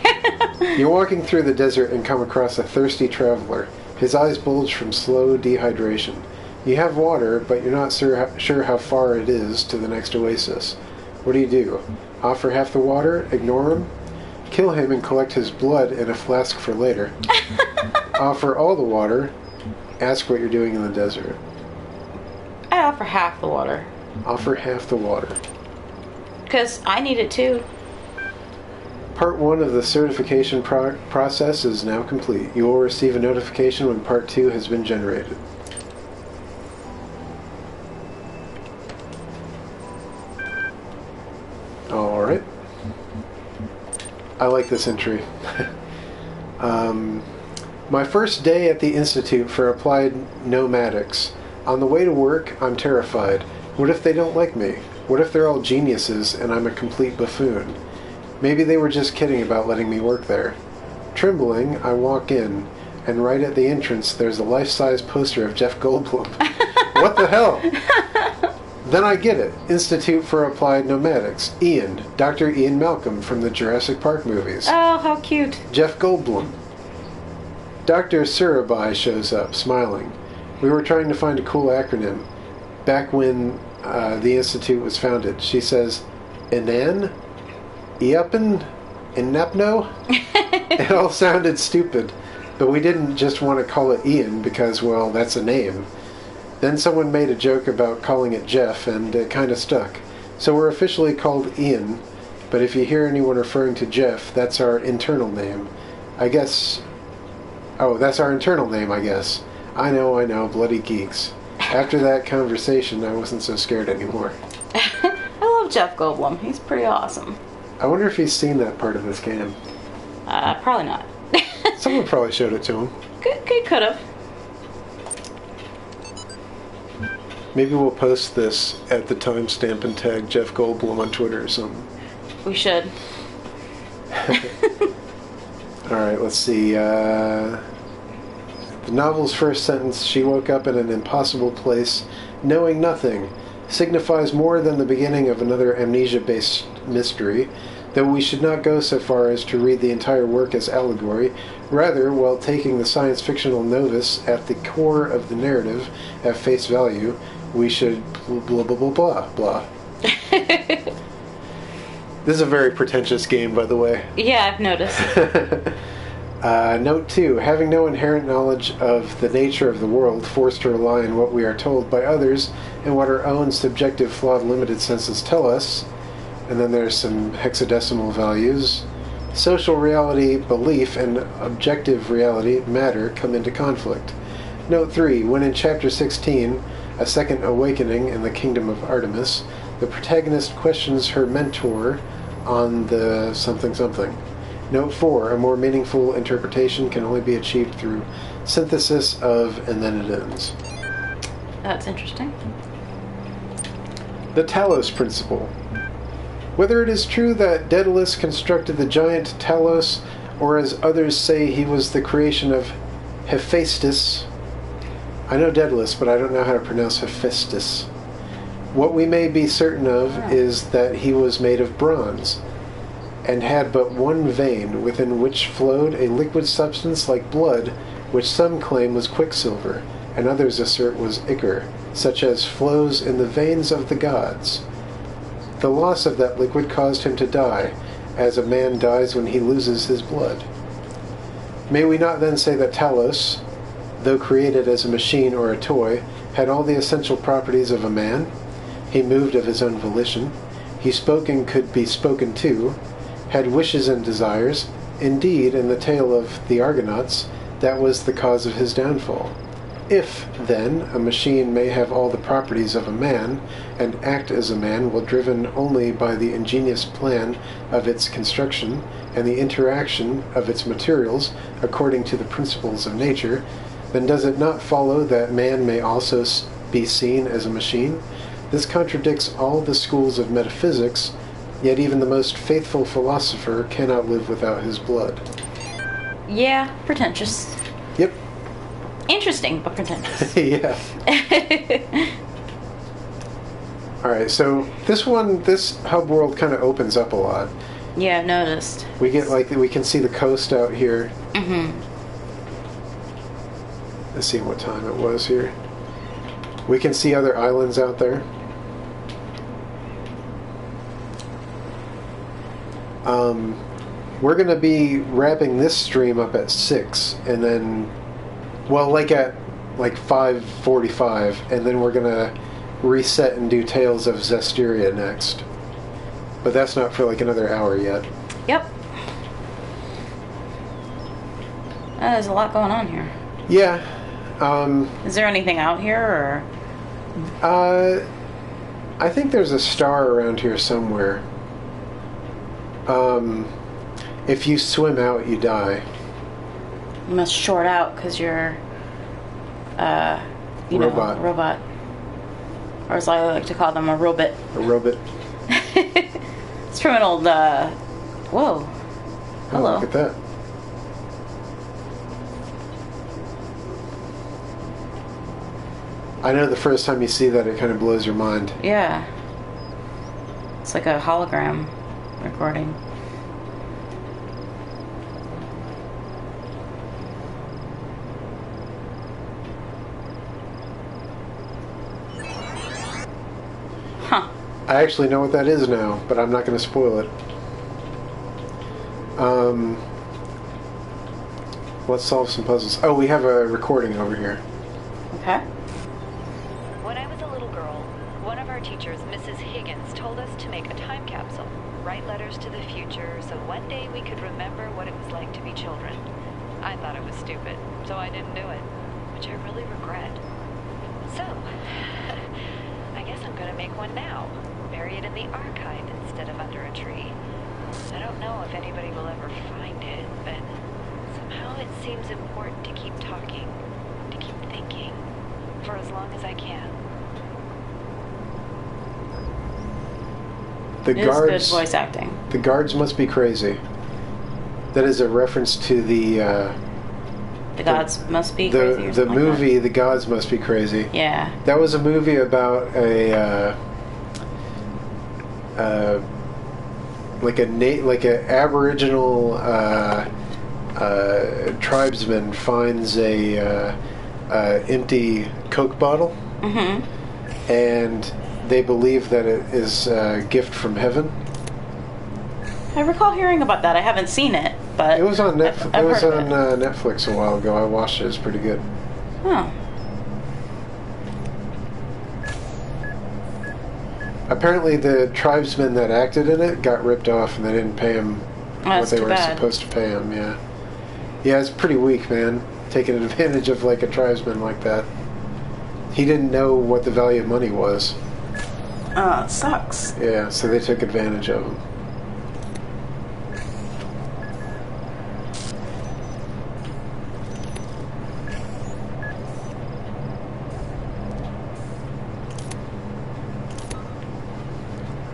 You're walking through the desert and come across a thirsty traveler. His eyes bulge from slow dehydration. You have water, but you're not sure how far it is to the next oasis. What do? Offer half the water? Ignore him? Kill him and collect his blood in a flask for later. Offer all the water? Ask what you're doing in the desert. I offer half the water. Offer half the water. Because I need it too. Part 1 of the certification process is now complete. You will receive a notification when Part 2 has been generated. Alright. I like this entry. My first day at the Institute for Applied Nomadics. On the way to work, I'm terrified. What if they don't like me? What if they're all geniuses and I'm a complete buffoon? Maybe they were just kidding about letting me work there. Trembling, I walk in, and right at the entrance there's a life-size poster of Jeff Goldblum. What the hell? Then I get it. Institute for Applied Nomadics. Ian. Dr. Ian Malcolm from the Jurassic Park movies. Oh, how cute. Jeff Goldblum. Dr. Surabai shows up, smiling. We were trying to find a cool acronym. Back when the Institute was founded. She says, Inan? Iapin? Inapno? It all sounded stupid, but we didn't just want to call it Ian because, well, that's a name. Then someone made a joke about calling it Jeff, and it kind of stuck. So we're officially called Ian, but if you hear anyone referring to Jeff, that's our internal name. I guess... Oh, that's our internal name, I guess. I know, bloody geeks. After that conversation, I wasn't so scared anymore. I love Jeff Goldblum. He's pretty awesome. I wonder if he's seen that part of this game. Probably not. Someone probably showed it to him. Could have. Maybe we'll post this at the timestamp and tag Jeff Goldblum on Twitter or something. We should. Alright, let's see. The novel's first sentence, she woke up in an impossible place, knowing nothing, signifies more than the beginning of another amnesia-based mystery, though we should not go so far as to read the entire work as allegory. Rather, while taking the science-fictional novice at the core of the narrative at face value, we should blah blah blah blah blah. This is a very pretentious game, by the way. Yeah, I've noticed. Note 2. Having no inherent knowledge of the nature of the world, forced to rely on what we are told by others and what our own subjective, flawed, limited senses tell us. And then there's some hexadecimal values. Social reality, belief, and objective reality, matter, come into conflict. Note 3. When in Chapter 16, A Second Awakening in the Kingdom of Artemis, the protagonist questions her mentor on the something something. Note 4. A more meaningful interpretation can only be achieved through synthesis of, and then it ends. That's interesting. The Talos Principle. Whether it is true that Daedalus constructed the giant Talos, or as others say he was the creation of Hephaestus. I know Daedalus, but I don't know how to pronounce Hephaestus. What we may be certain of is that he was made of bronze, and had but one vein, within which flowed a liquid substance like blood, which some claim was quicksilver, and others assert was ichor, such as flows in the veins of the gods. The loss of that liquid caused him to die, as a man dies when he loses his blood. May we not then say that Talos, though created as a machine or a toy, had all the essential properties of a man? He moved of his own volition. He spoke and could be spoken to, had wishes and desires. Indeed, in the tale of the Argonauts, that was the cause of his downfall. If, then, a machine may have all the properties of a man, and act as a man while driven only by the ingenious plan of its construction, and the interaction of its materials according to the principles of nature, then does it not follow that man may also be seen as a machine? This contradicts all the schools of metaphysics, yet even the most faithful philosopher cannot live without his blood. Yeah, pretentious. Yep. Interesting, but pretentious. Yeah. Alright, so this hub world kind of opens up a lot. Yeah, I've noticed. We can see the coast out here. Mm-hmm. Let's see what time it was here. We can see other islands out there. We're going to be wrapping this stream up at 6, and then, well, at 5:45, and then we're going to reset and do Tales of Zestiria next. But that's not for another hour yet. Yep. There's a lot going on here. Yeah. Is there anything out here, or? I think there's a star around here somewhere. If you swim out, you die. You must short out because you're, robot. Or as I like to call them, a robot. A robot. It's from an old, whoa. Hello. Oh, look at that. I know the first time you see that, it kind of blows your mind. Yeah. It's like a hologram recording. Huh. I actually know what that is now, but I'm not going to spoil it. Let's solve some puzzles. Oh, we have a recording over here. Okay. When I was a little girl, one of our teachers, Mrs. Higgins, told us to make a time capsule, write letters to the future, so one day we could remember what it was like to be children. I thought it was stupid, so I didn't do it, which I really regret. So, I guess I'm gonna make one now, bury it in the archive instead of under a tree. I don't know if anybody will ever find it, but somehow it seems important to keep talking, to keep thinking, for as long as I can. The It guards. is good voice acting. The guards must be crazy. That is a reference to the gods must be crazy. Or the something movie. Like The Gods Must Be Crazy. that. Yeah. That was a movie about a Aboriginal tribesman finds a empty Coke bottle, Mm-hmm. and they believe that it is a gift from heaven. I recall hearing about that. I haven't seen it, but It was on Netflix. I've It was heard on of it. Netflix a while ago. I watched it. It's pretty good. Oh. Apparently, the tribesmen that acted in it got ripped off, and they didn't pay them what That's they too were bad. supposed to pay them. Yeah, yeah, it's pretty weak, man. Taking advantage of a tribesman like that. He didn't know what the value of money was. Oh, it sucks. Yeah, so they took advantage of him.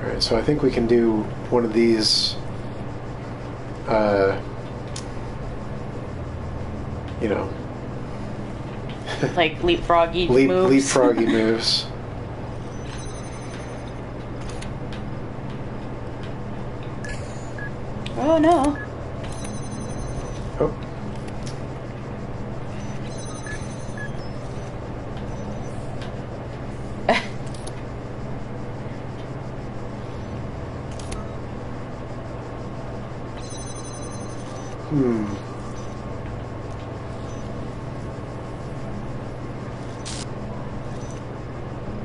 Alright, so I think we can do one of these, Like leapfroggy moves. leapfroggy moves. Oh no. Oh.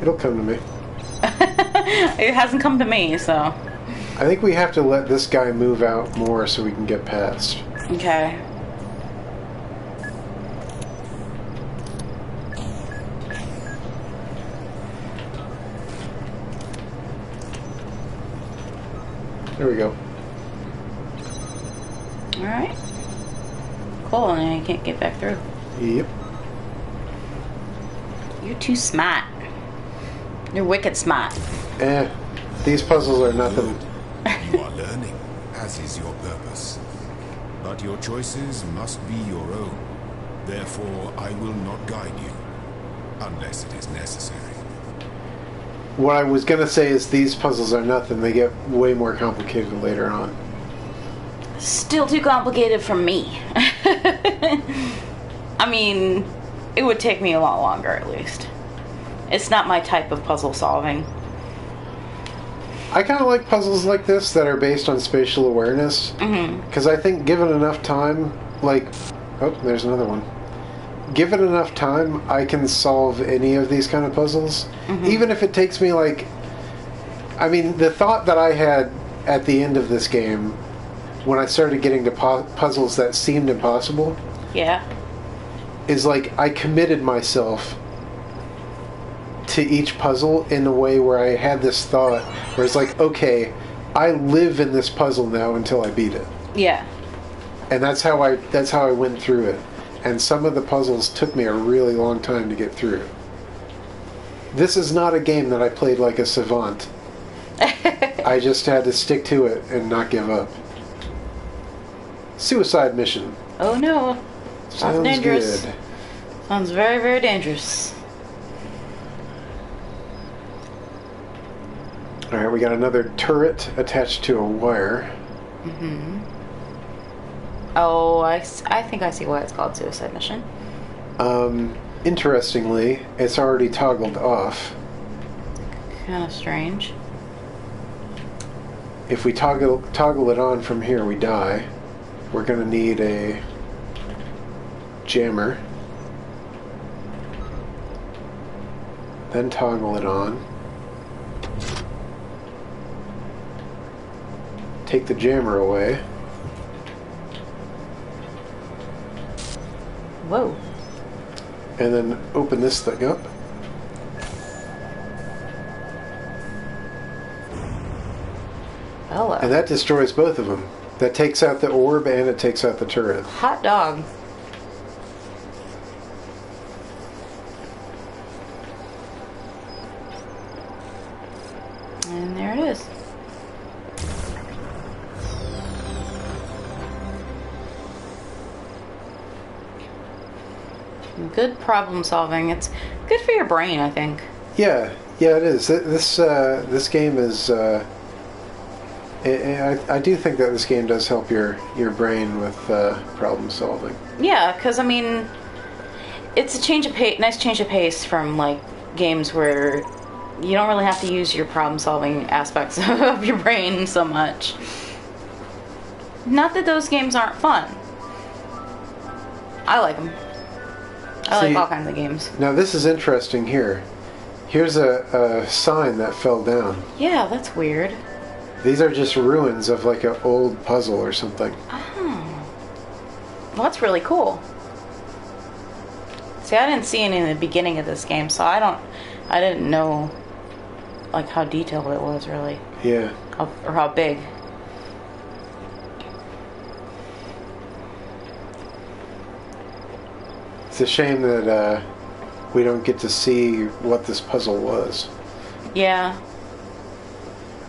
It'll come to me. It hasn't come to me, so. I think we have to let this guy move out more so we can get past. Okay. There we go. Alright. Cool, and I can't get back through. Yep. You're too smart. You're wicked smart. These puzzles are nothing. You are learning, as is your purpose. But your choices must be your own. Therefore, I will not guide you, unless it is necessary. What I was going to say is these puzzles are nothing. They get way more complicated later on. Still too complicated for me. I mean, it would take me a lot longer at least. It's not my type of puzzle solving. I kind of like puzzles like this that are based on spatial awareness. Because I think given enough time, like... Oh, there's another one. Given enough time, I can solve any of these kind of puzzles. Even if it takes me like... I mean, the thought that I had at the end of this game, when I started getting to puzzles that seemed impossible... Yeah. Is like, I committed myself to each puzzle in a way where I had this thought where it's like, okay, I live in this puzzle now until I beat it. Yeah. And that's how I went through it. And some of the puzzles took me a really long time to get through. This is not a game that I played like a savant. I just had to stick to it and not give up. Suicide mission. Oh no. Sounds dangerous. Good. Sounds very, very dangerous. Alright, we got another turret attached to a wire. Oh, I think I see why it's called Suicide Mission. Interestingly, it's already toggled off. Kind of strange. If we toggle it on from here, we die. We're going to need a jammer. Then toggle it on. Take the jammer away. Whoa. And then open this thing up. Hello. And that destroys both of them. That takes out the orb and it takes out the turret. Hot dog. And there it is. Good problem solving. It's good for your brain, I think. Yeah, it is. This game is. I do think that this game does help your brain with problem solving. Yeah, because I mean, it's a change of nice change of pace from like games where you don't really have to use your problem solving aspects of your brain so much. Not that those games aren't fun. I like them. I like all kinds of games. Now this is interesting here. Here's a sign that fell down. Yeah, that's weird. These are just ruins of like an old puzzle or something. Oh. Well, that's really cool. See, I didn't see any in the beginning of this game, so I didn't know like how detailed it was really. Yeah. Or how big. It's a shame that we don't get to see what this puzzle was. Yeah.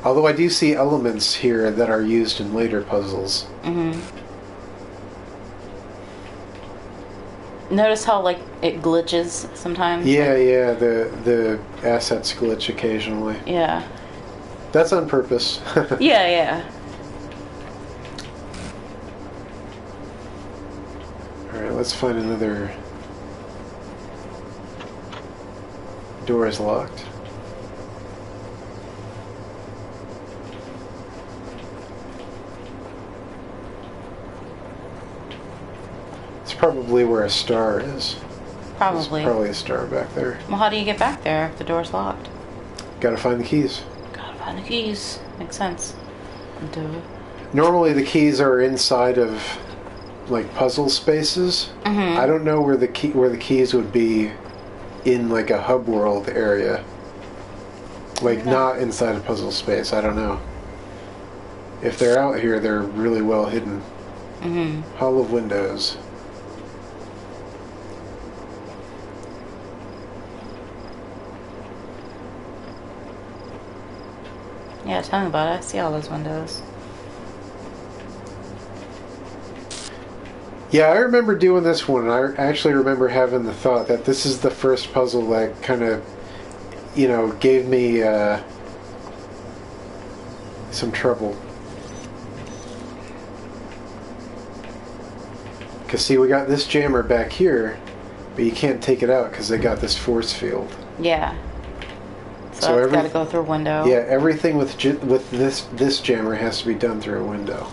Although I do see elements here that are used in later puzzles. Notice how like it glitches sometimes? Yeah, the assets glitch occasionally. Yeah. That's on purpose. Yeah. let's find another... Door is locked. It's probably where a star is. Probably. There's probably a star back there. Well, how do you get back there if the door's locked? Gotta find the keys. Gotta find the keys. Makes sense. Duh. Normally the keys are inside of like puzzle spaces. Mm-hmm. I don't know where the keys would be in like a hub world area. Like not inside a puzzle space. I don't know. If they're out here, they're really well hidden. Mm-hmm. Hall of Windows. Yeah, tell me about it. I see all those windows. Yeah, I remember doing this one. I actually remember having the thought that this is the first puzzle that kind of, you know, gave me some trouble. Because, see, we got this jammer back here, but you can't take it out because they got this force field. Yeah. So it's got to go through a window. Yeah, everything with this jammer has to be done through a window.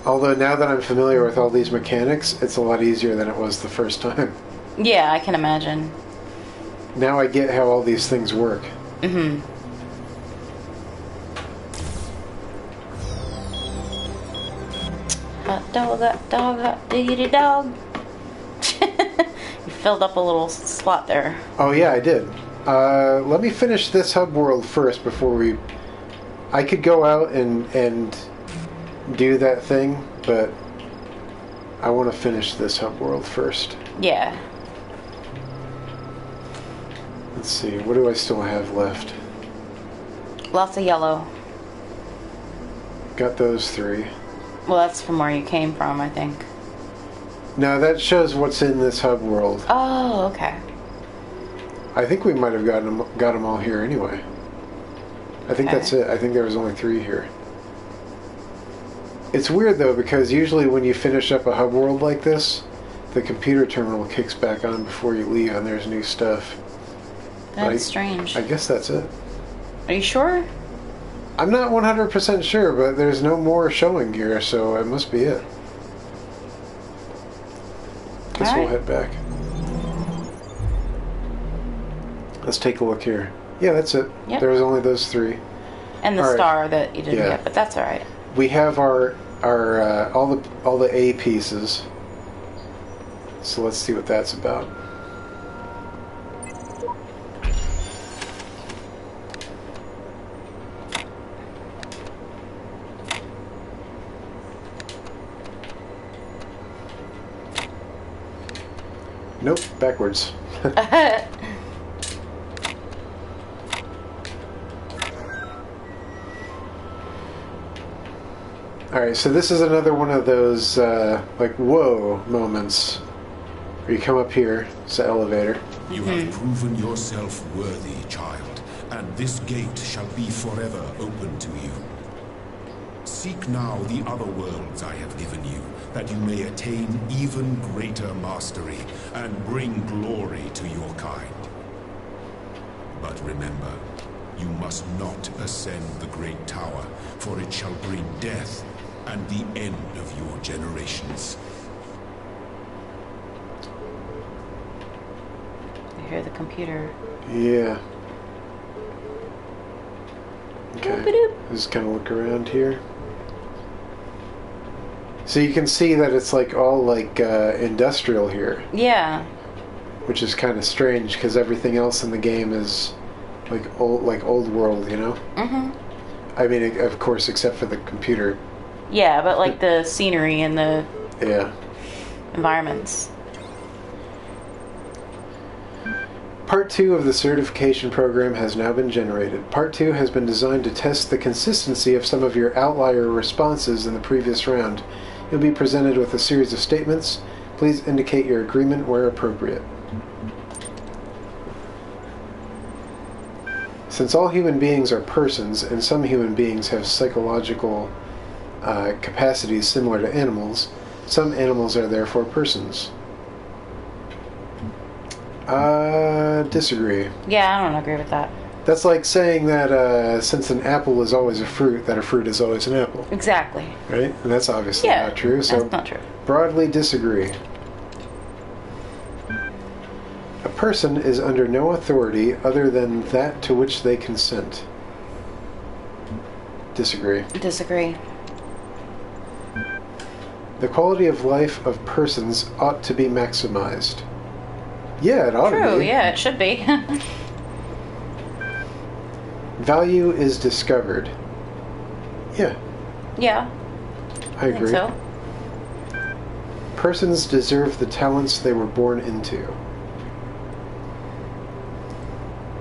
Although now that I'm familiar with all these mechanics, it's a lot easier than it was the first time. Yeah, I can imagine. Now I get how all these things work. Mm-hmm. Hot dog, diggity dog. You filled up a little slot there. Oh yeah, I did. Let me finish this hub world first before we... I could go out and do that thing, but I want to finish this hub world first. Yeah. Let's see, what do I still have left? Lots of yellow. Got those 3. Well, that's from where you came from, I think. No, that shows what's in this hub world. Oh, okay. I think we might have got them all here anyway. I think that's it. I think there was only 3 here. It's weird though, because usually when you finish up a hub world like this, the computer terminal kicks back on before you leave and there's new stuff. That's strange. I guess that's it. Are you sure? I'm not 100% sure, but there's no more showing here, so it must be it. Guess we'll head back. Let's take a look here. Yeah, that's it. Yep. There was only those 3. And the All right. star that you didn't get, but that's all right. We have our all the A pieces. So let's see what that's about. Nope, backwards. Alright, so this is another one of those, like, whoa moments. Where you come up here, it's the elevator. You have proven yourself worthy, child, and this gate shall be forever open to you. Seek now the other worlds I have given you, that you may attain even greater mastery and bring glory to your kind. But remember, you must not ascend the great tower, for it shall bring death and the end of your generations. I hear the computer. Yeah. Okay. Boop-a-doop. Just kind of look around here. So you can see that it's like all like industrial here. Yeah. Which is kind of strange because everything else in the game is like old world, you know? Mm-hmm. I mean, of course, except for the computer. Yeah, but like the scenery and the Yeah. environments. Part 2 of the certification program has now been generated. Part 2 has been designed to test the consistency of some of your outlier responses in the previous round. You'll be presented with a series of statements. Please indicate your agreement where appropriate. Since all human beings are persons, and some human beings have psychological capacities similar to animals, some animals are therefore persons. Disagree. Yeah, I don't agree with that. That's like saying that since an apple is always a fruit, that a fruit is always an apple. Exactly. Right? And that's obviously Yeah, not true. So that's not true. Broadly disagree. A person is under no authority other than that to which they consent. Disagree. Disagree. The quality of life of persons ought to be maximized. Yeah, it ought to True, be. yeah, it should be. Value is discovered. Yeah, Yeah, I I agree. think so. Persons deserve the talents they were born into.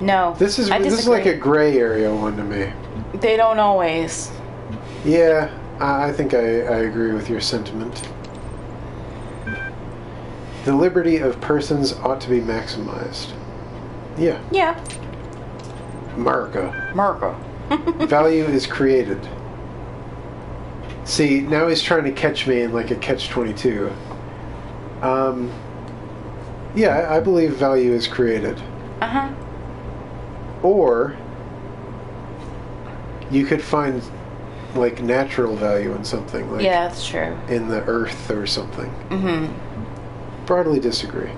No, This is I like a disagree. gray area one to me. They don't always. Yeah, I think I agree with your sentiment. The liberty of persons ought to be maximized. Yeah, Yeah. Marco. Marco. Value is created. See, now he's trying to catch me in like a catch-22. Yeah, I believe value is created. Uh-huh. Or you could find like natural value in something, like Yeah, that's true. in the earth or something. Mm-hmm. Broadly disagree.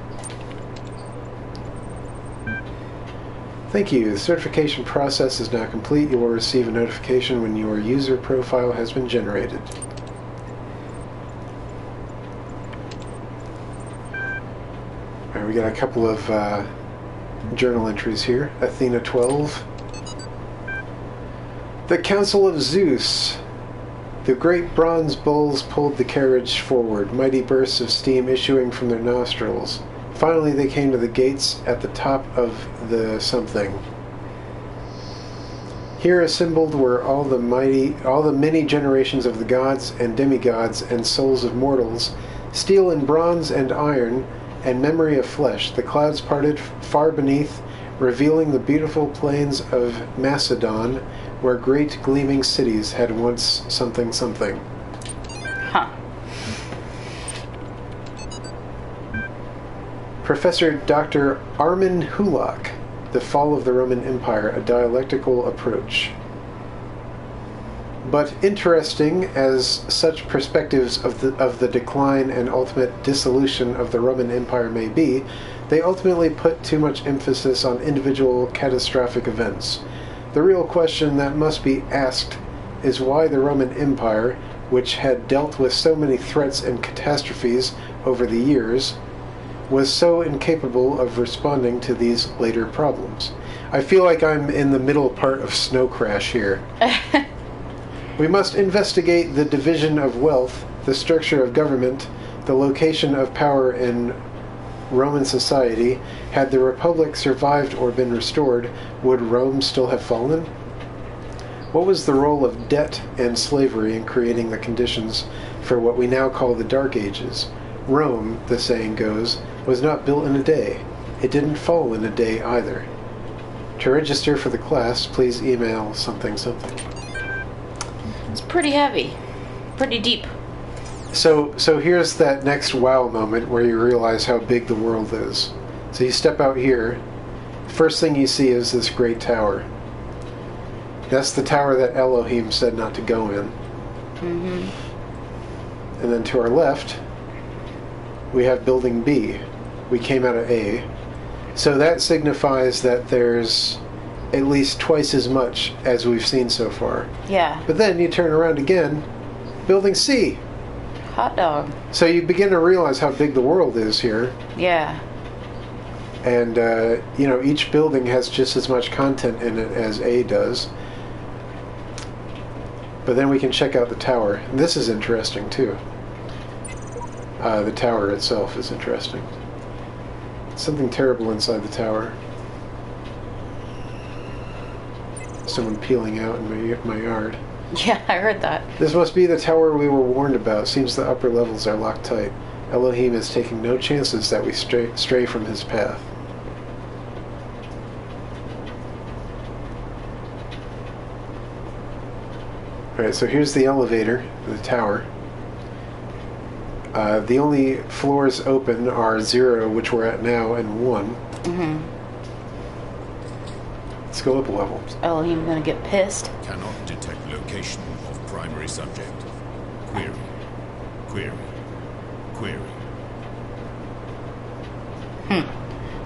Thank you. The certification process is now complete. You will receive a notification when your user profile has been generated. Alright, we got a couple of journal entries here. Athena 12. The Council of Zeus. The great bronze bulls pulled the carriage forward, mighty bursts of steam issuing from their nostrils. Finally they came to the gates at the top of the something. Here assembled were all the many generations of the gods and demigods and souls of mortals, steel and bronze and iron, and memory of flesh. The clouds parted far beneath, revealing the beautiful plains of Macedon, where great gleaming cities had once something something. Huh. Professor Dr. Armin Hulak, The Fall of the Roman Empire, a Dialectical Approach. But interesting as such perspectives of the decline and ultimate dissolution of the Roman Empire may be, they ultimately put too much emphasis on individual catastrophic events. The real question that must be asked is why the Roman Empire, which had dealt with so many threats and catastrophes over the years, was so incapable of responding to these later problems. I feel like I'm in the middle part of Snow Crash here. We must investigate the division of wealth, the structure of government, the location of power in Roman society. Had the Republic survived or been restored, would Rome still have fallen? What was the role of debt and slavery in creating the conditions for what we now call the Dark Ages? Rome, the saying goes, was not built in a day. It didn't fall in a day either. To register for the class, please email something something. It's pretty heavy. Pretty deep. So here's that next wow moment where you realize how big the world is. So you step out here. First thing you see is this great tower. That's the tower that Elohim said not to go in. Mm-hmm. And then to our left, we have building B. We came out of A. So that signifies that there's at least twice as much as we've seen so far. Yeah. But then you turn around again, building C. Hot dog. So you begin to realize how big the world is here. Yeah. And, each building has just as much content in it as A does. But then we can check out the tower. And this is interesting, too. The tower itself is interesting. Something terrible inside the tower. someone peeling out in my yard. Yeah, I heard that. This must be the tower we were warned about. Seems the upper levels are locked tight. Elohim is taking no chances that we stray from his path. Alright, so here's the elevator, the tower. The only floors open are 0, which we're at now, and 1. Mm-hmm. Let's go up a level. Is Elohim gonna get pissed? Cannot detect location of primary subject. Query. Query. Query.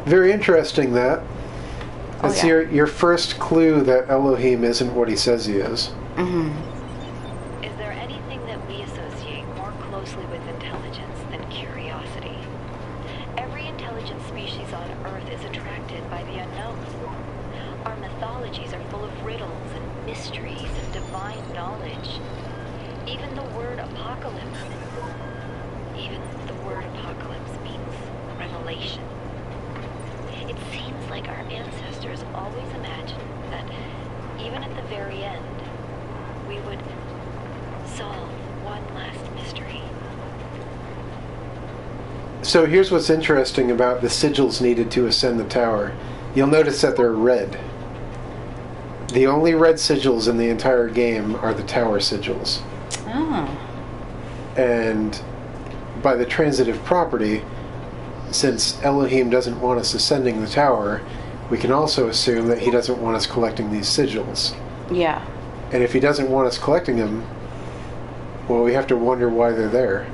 Very interesting, that. Oh, That's yeah. your first clue that Elohim isn't what he says he is. Mm-hmm. Is there anything that we associate more closely with intelligence than curiosity? Every intelligent species on Earth is attracted by the unknown. Our mythologies are full of riddles and mysteries and divine knowledge. Even the word apocalypse means revelation. It seems like our ancestors always imagined that even at the very end, we would solve one last mystery. So here's what's interesting about the sigils needed to ascend the tower. You'll notice that they're red. The only red sigils in the entire game are the tower sigils. Oh. And by the transitive property, since Elohim doesn't want us ascending the tower, we can also assume that he doesn't want us collecting these sigils. Yeah. And if he doesn't want us collecting them, well, we have to wonder why they're there.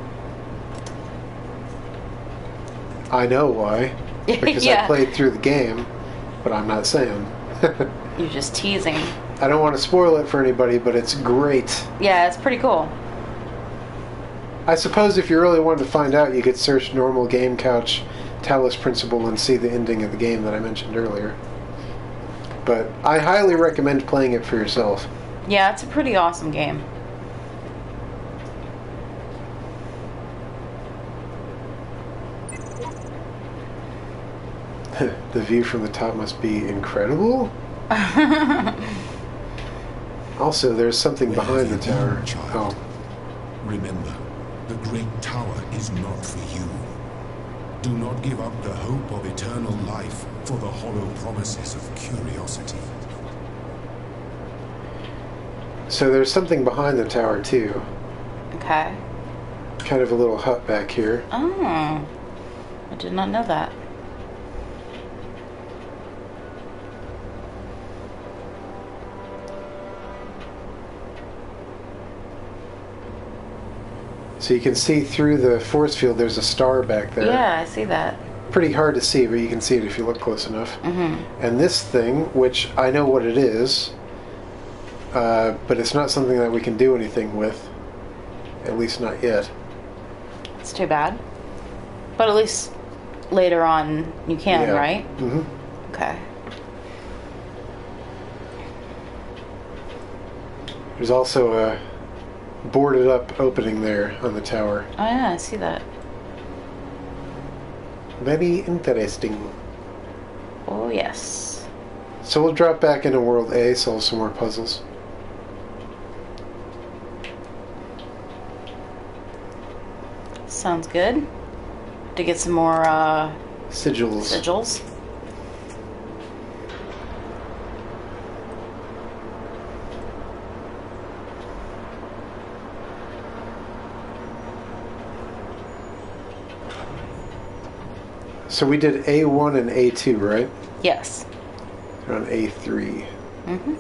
I know why, because Yeah. I played through the game, but I'm not saying. You're just teasing. I don't want to spoil it for anybody, but it's great. Yeah, it's pretty cool. I suppose if you really wanted to find out, you could search normal game couch Talos principle and see the ending of the game that I mentioned earlier. But I highly recommend playing it for yourself. Yeah, it's a pretty awesome game. The view from the top must be incredible. Also, there's something behind the tower. Oh, Remember, the great tower is not for you. Do not give up the hope of eternal life for the hollow promises of curiosity. so there's something behind the tower too. Okay. Kind of a little hut back here. Oh. I did not know that. So you can see through the force field. There's a star back there. Yeah, I see that. Pretty hard to see, but you can see it if you look close enough. Mm-hmm. And this thing, which I know what it is, but it's not something that we can do anything with. At least not yet. It's too bad. But at least later on you can, Yeah. right? Mm-hmm. Okay. There's also a boarded up opening there on the tower. Oh yeah, I see that. Very interesting. Oh yes. So we'll drop back into World A, solve some more puzzles. Sounds good. To get some more Sigils. sigils. So we did A1 and A2, right? Yes. We're on A3. Mm-hmm.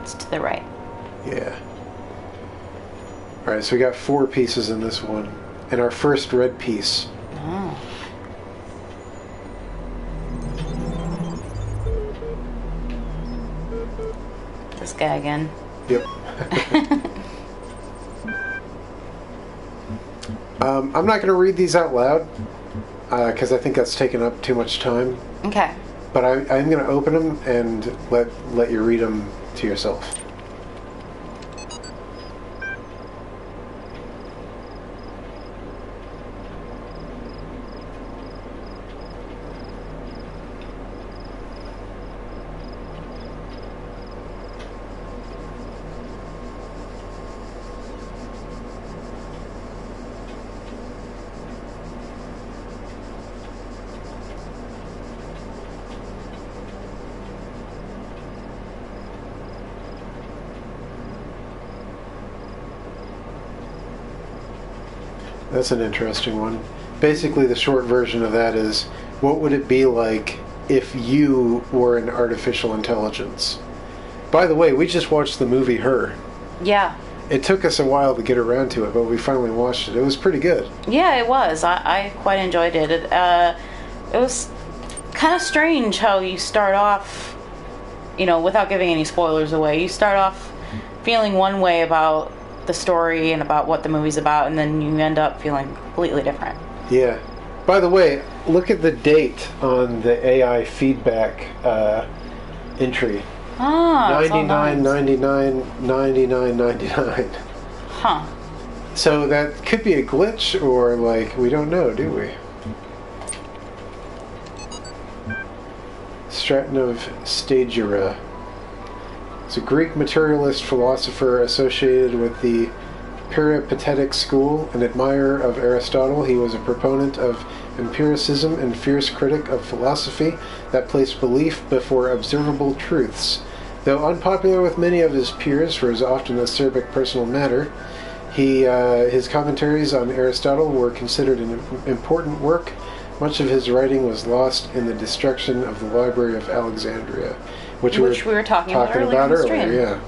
It's to the right. Yeah. Alright, so we got 4 pieces in this one. And our first red piece. Oh. This guy again. Yep. I'm not going to read these out loud, because I think that's taken up too much time. Okay. But I'm going to open them and let you read them to yourself. That's an interesting one. Basically, the short version of that is, what would it be like if you were an artificial intelligence? By the way, we just watched the movie Her. Yeah. It took us a while to get around to it, but we finally watched it. It was pretty good. Yeah, it was. I quite enjoyed it. It was kind of strange how you start off, without giving any spoilers away, you start off feeling one way about the story and about what the movie's about, and then you end up feeling completely different. Yeah. By the way, look at the date on the AI feedback entry. Ah, 99, 99, 99, 99. Huh. So that could be a glitch, or we don't know, do we? Straton of Stagira. It's a Greek materialist philosopher associated with the Peripatetic school, an admirer of Aristotle. He was a proponent of empiricism and fierce critic of philosophy that placed belief before observable truths. Though unpopular with many of his peers for his often acerbic personal matter, his commentaries on Aristotle were considered an important work. Much of his writing was lost in the destruction of the Library of Alexandria, which we were talking about earlier. Yeah.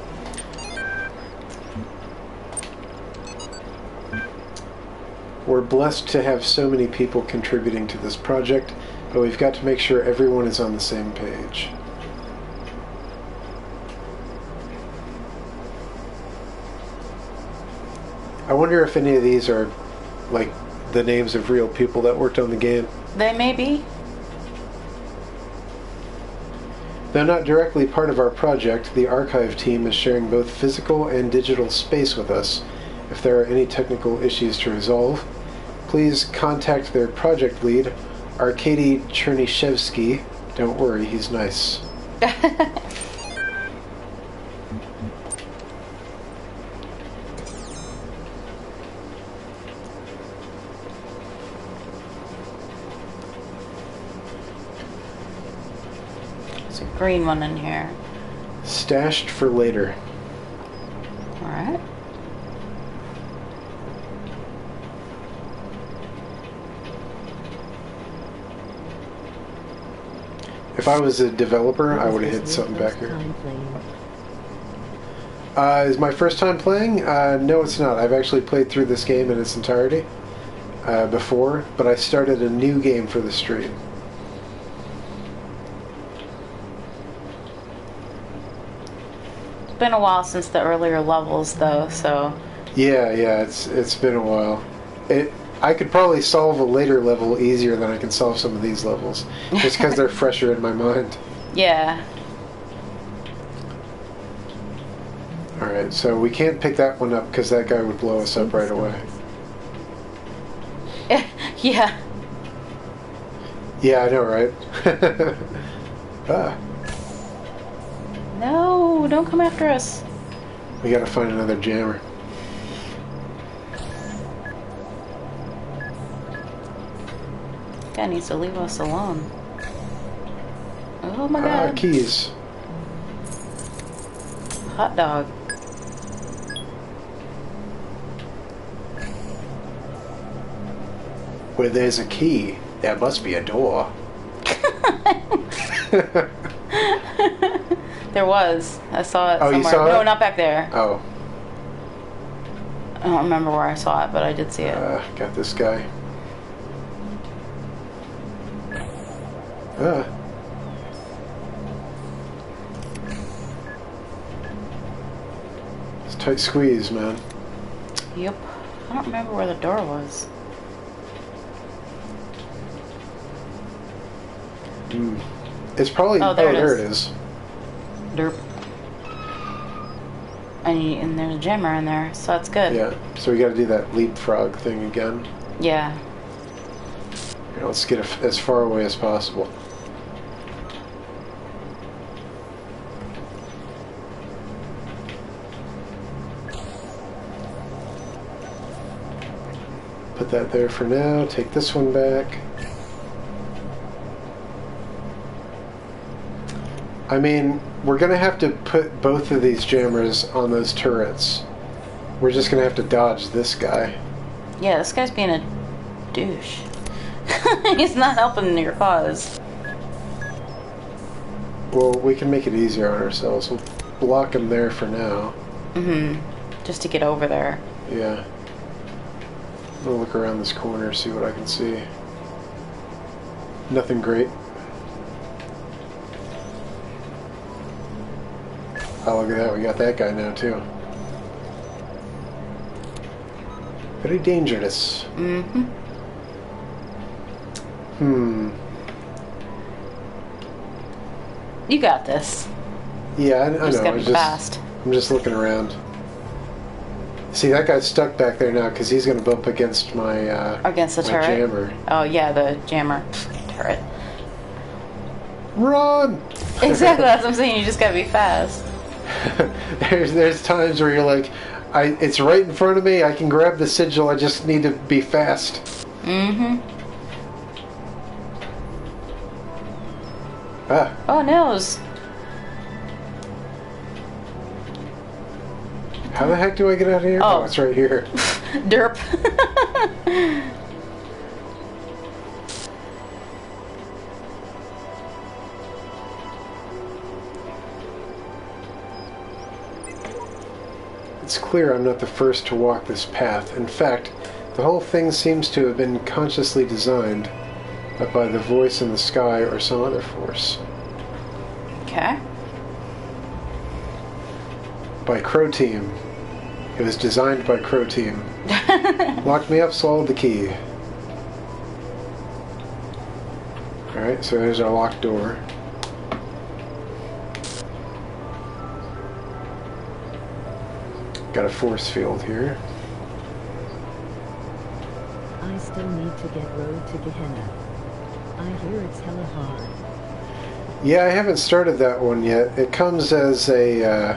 We're blessed to have so many people contributing to this project, but we've got to make sure everyone is on the same page. I wonder if any of these are the names of real people that worked on the game. They may be. Though not directly part of our project, the archive team is sharing both physical and digital space with us. If there are any technical issues to resolve, please contact their project lead, Arkady Chernyshevsky. Don't worry, he's nice. There's a green one in here. Stashed for later. Alright. If I was a developer, I would have hit something back here. Is my first time playing? No, it's not. I've actually played through this game in its entirety before, but I started a new game for the stream. It's been a while since the earlier levels, though, so... Yeah, it's been a while. I could probably solve a later level easier than I can solve some of these levels, just because they're fresher in my mind. Yeah. Alright, so we can't pick that one up because that guy would blow us up right away. Yeah. Yeah, I know, right? Ah. No, don't come after us. We gotta find another jammer. Guy needs to leave us alone. Oh my god. Keys. Hot dog. Where there's a key, there must be a door. There was. I saw it Oh, somewhere. you saw No, it? not back there. Oh. I don't remember where I saw it, but I did see it. Got this guy. It's a tight squeeze, man. Yep. I don't remember where the door was. It's probably... Oh, there it is. Derp. And there's a jammer in there, so that's good. Yeah, so we gotta do that leapfrog thing again. Yeah. Here, let's get as far away as possible. Put that there for now. Take this one back. I mean, we're going to have to put both of these jammers on those turrets. We're just going to have to dodge this guy. Yeah, this guy's being a douche. He's not helping your cause. Well, we can make it easier on ourselves. We'll block him there for now. Just to get over there. Yeah. I'm gonna look around this corner, see what I can see. Nothing great. Oh, look at that. We got that guy now, too. Very dangerous. You got this. Yeah, I You know. just gotta be fast. I'm just looking around. See, that guy's stuck back there now because he's going to bump against my Against the my turret? jammer. Oh, yeah, the jammer turret. Run! Exactly, that's what I'm saying. You just gotta be fast. there's times where you're like, it's right in front of me. I can grab the sigil. I just need to be fast. Ah. Oh, nose. How the heck do I get out of here? Oh. It's right here. Derp. It's clear I'm not the first to walk this path. In fact, the whole thing seems to have been consciously designed by the voice in the sky or some other force. Okay. By Crow Team. It was designed by Crow Team. Locked me up, swallowed the key. Alright, so there's our locked door. Got a force field here. I still need to get Road to Gehenna. I hear it's hella hard. Yeah, I haven't started that one yet. It comes as a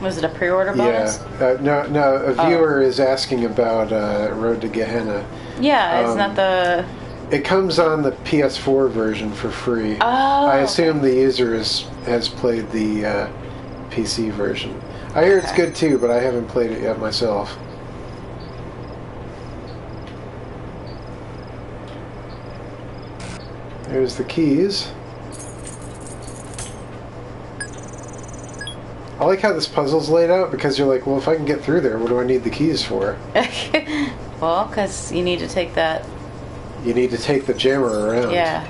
Was it a pre-order bonus? no. A viewer is asking about Road to Gehenna. Yeah, isn't that the... It comes on the PS4 version for free. Oh. I assume the user has played the PC version. I hear it's good too, but I haven't played it yet myself. There's the keys. I like how this puzzle's laid out because you're like, well, if I can get through there, what do I need the keys for? Well, because you need to take that... You need to take the jammer around. Yeah.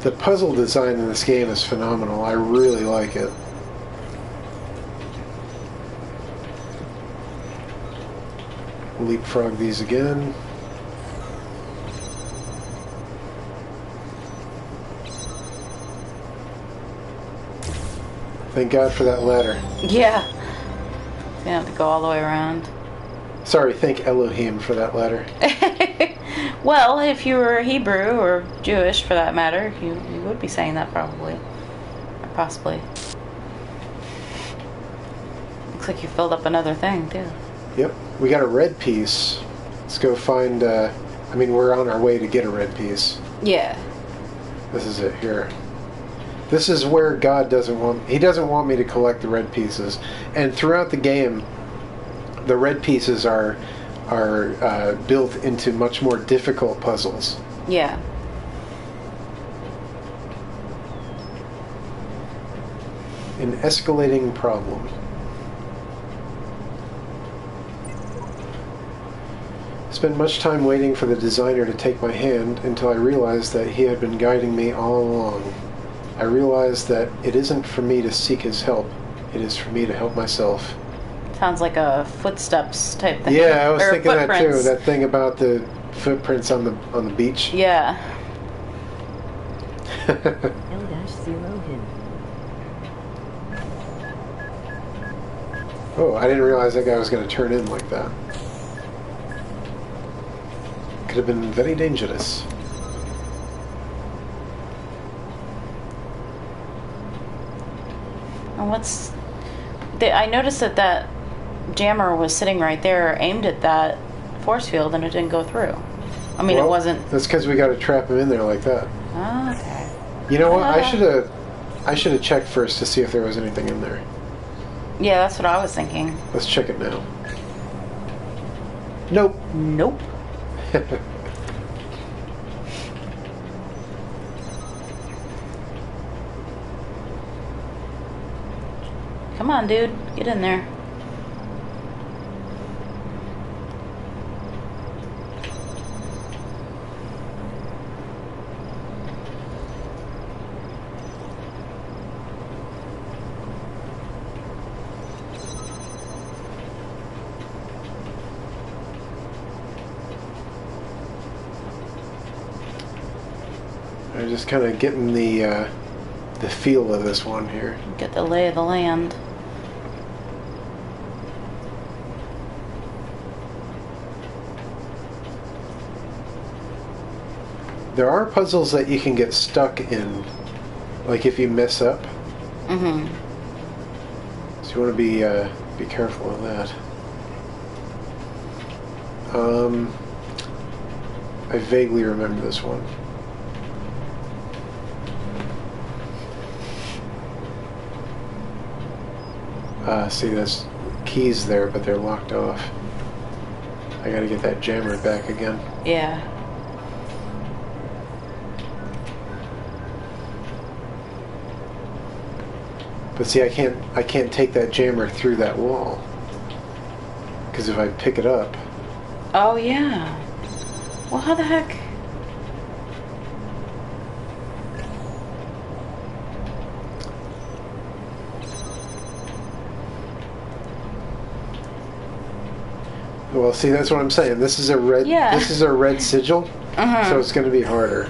The puzzle design in this game is phenomenal. I really like it. Leapfrog these again. Thank God for that ladder. Yeah. You have to go all the way around. Sorry, thank Elohim for that ladder. Well, if you were Hebrew or Jewish, for that matter, you would be saying that probably. Or possibly. Looks like you filled up another thing, too. Yep. We got a red piece. Let's go find... we're on our way to get a red piece. Yeah. This is it here. This is where God doesn't want... He doesn't want me to collect the red pieces. And throughout the game, the red pieces are built into much more difficult puzzles. Yeah. An escalating problem. Spent much time waiting for the designer to take my hand until I realized that he had been guiding me all along. I realized that it isn't for me to seek his help, it is for me to help myself. Sounds like a footsteps type thing. Yeah, I was Or thinking that too. footprints. That thing about the footprints on the beach. Yeah. L-0 him. Oh, I didn't realize that guy was going to turn in like that. Could have been very dangerous. And what's... I noticed that jammer was sitting right there, aimed at that force field, and it didn't go through. I mean, Well, it wasn't. That's because we got to trap him in there like that. Oh, okay. You know what? I should have checked first to see if there was anything in there. Yeah, that's what I was thinking. Let's check it now. Nope. Nope. Come on, dude. Get in there. I'm just kind of getting the feel of this one here. Get the lay of the land. There are puzzles that you can get stuck in, like if you mess up. Mm-hmm. So you want to be careful of that. I vaguely remember this one. See, there's keys there, but they're locked off. I gotta get that jammer back again. Yeah. But see, I can't take that jammer through that wall. Because if I pick it up... Oh, yeah. Well, how the heck? Well, see, that's what I'm saying. This is a red. Yeah. This is a red sigil, so it's going to be harder.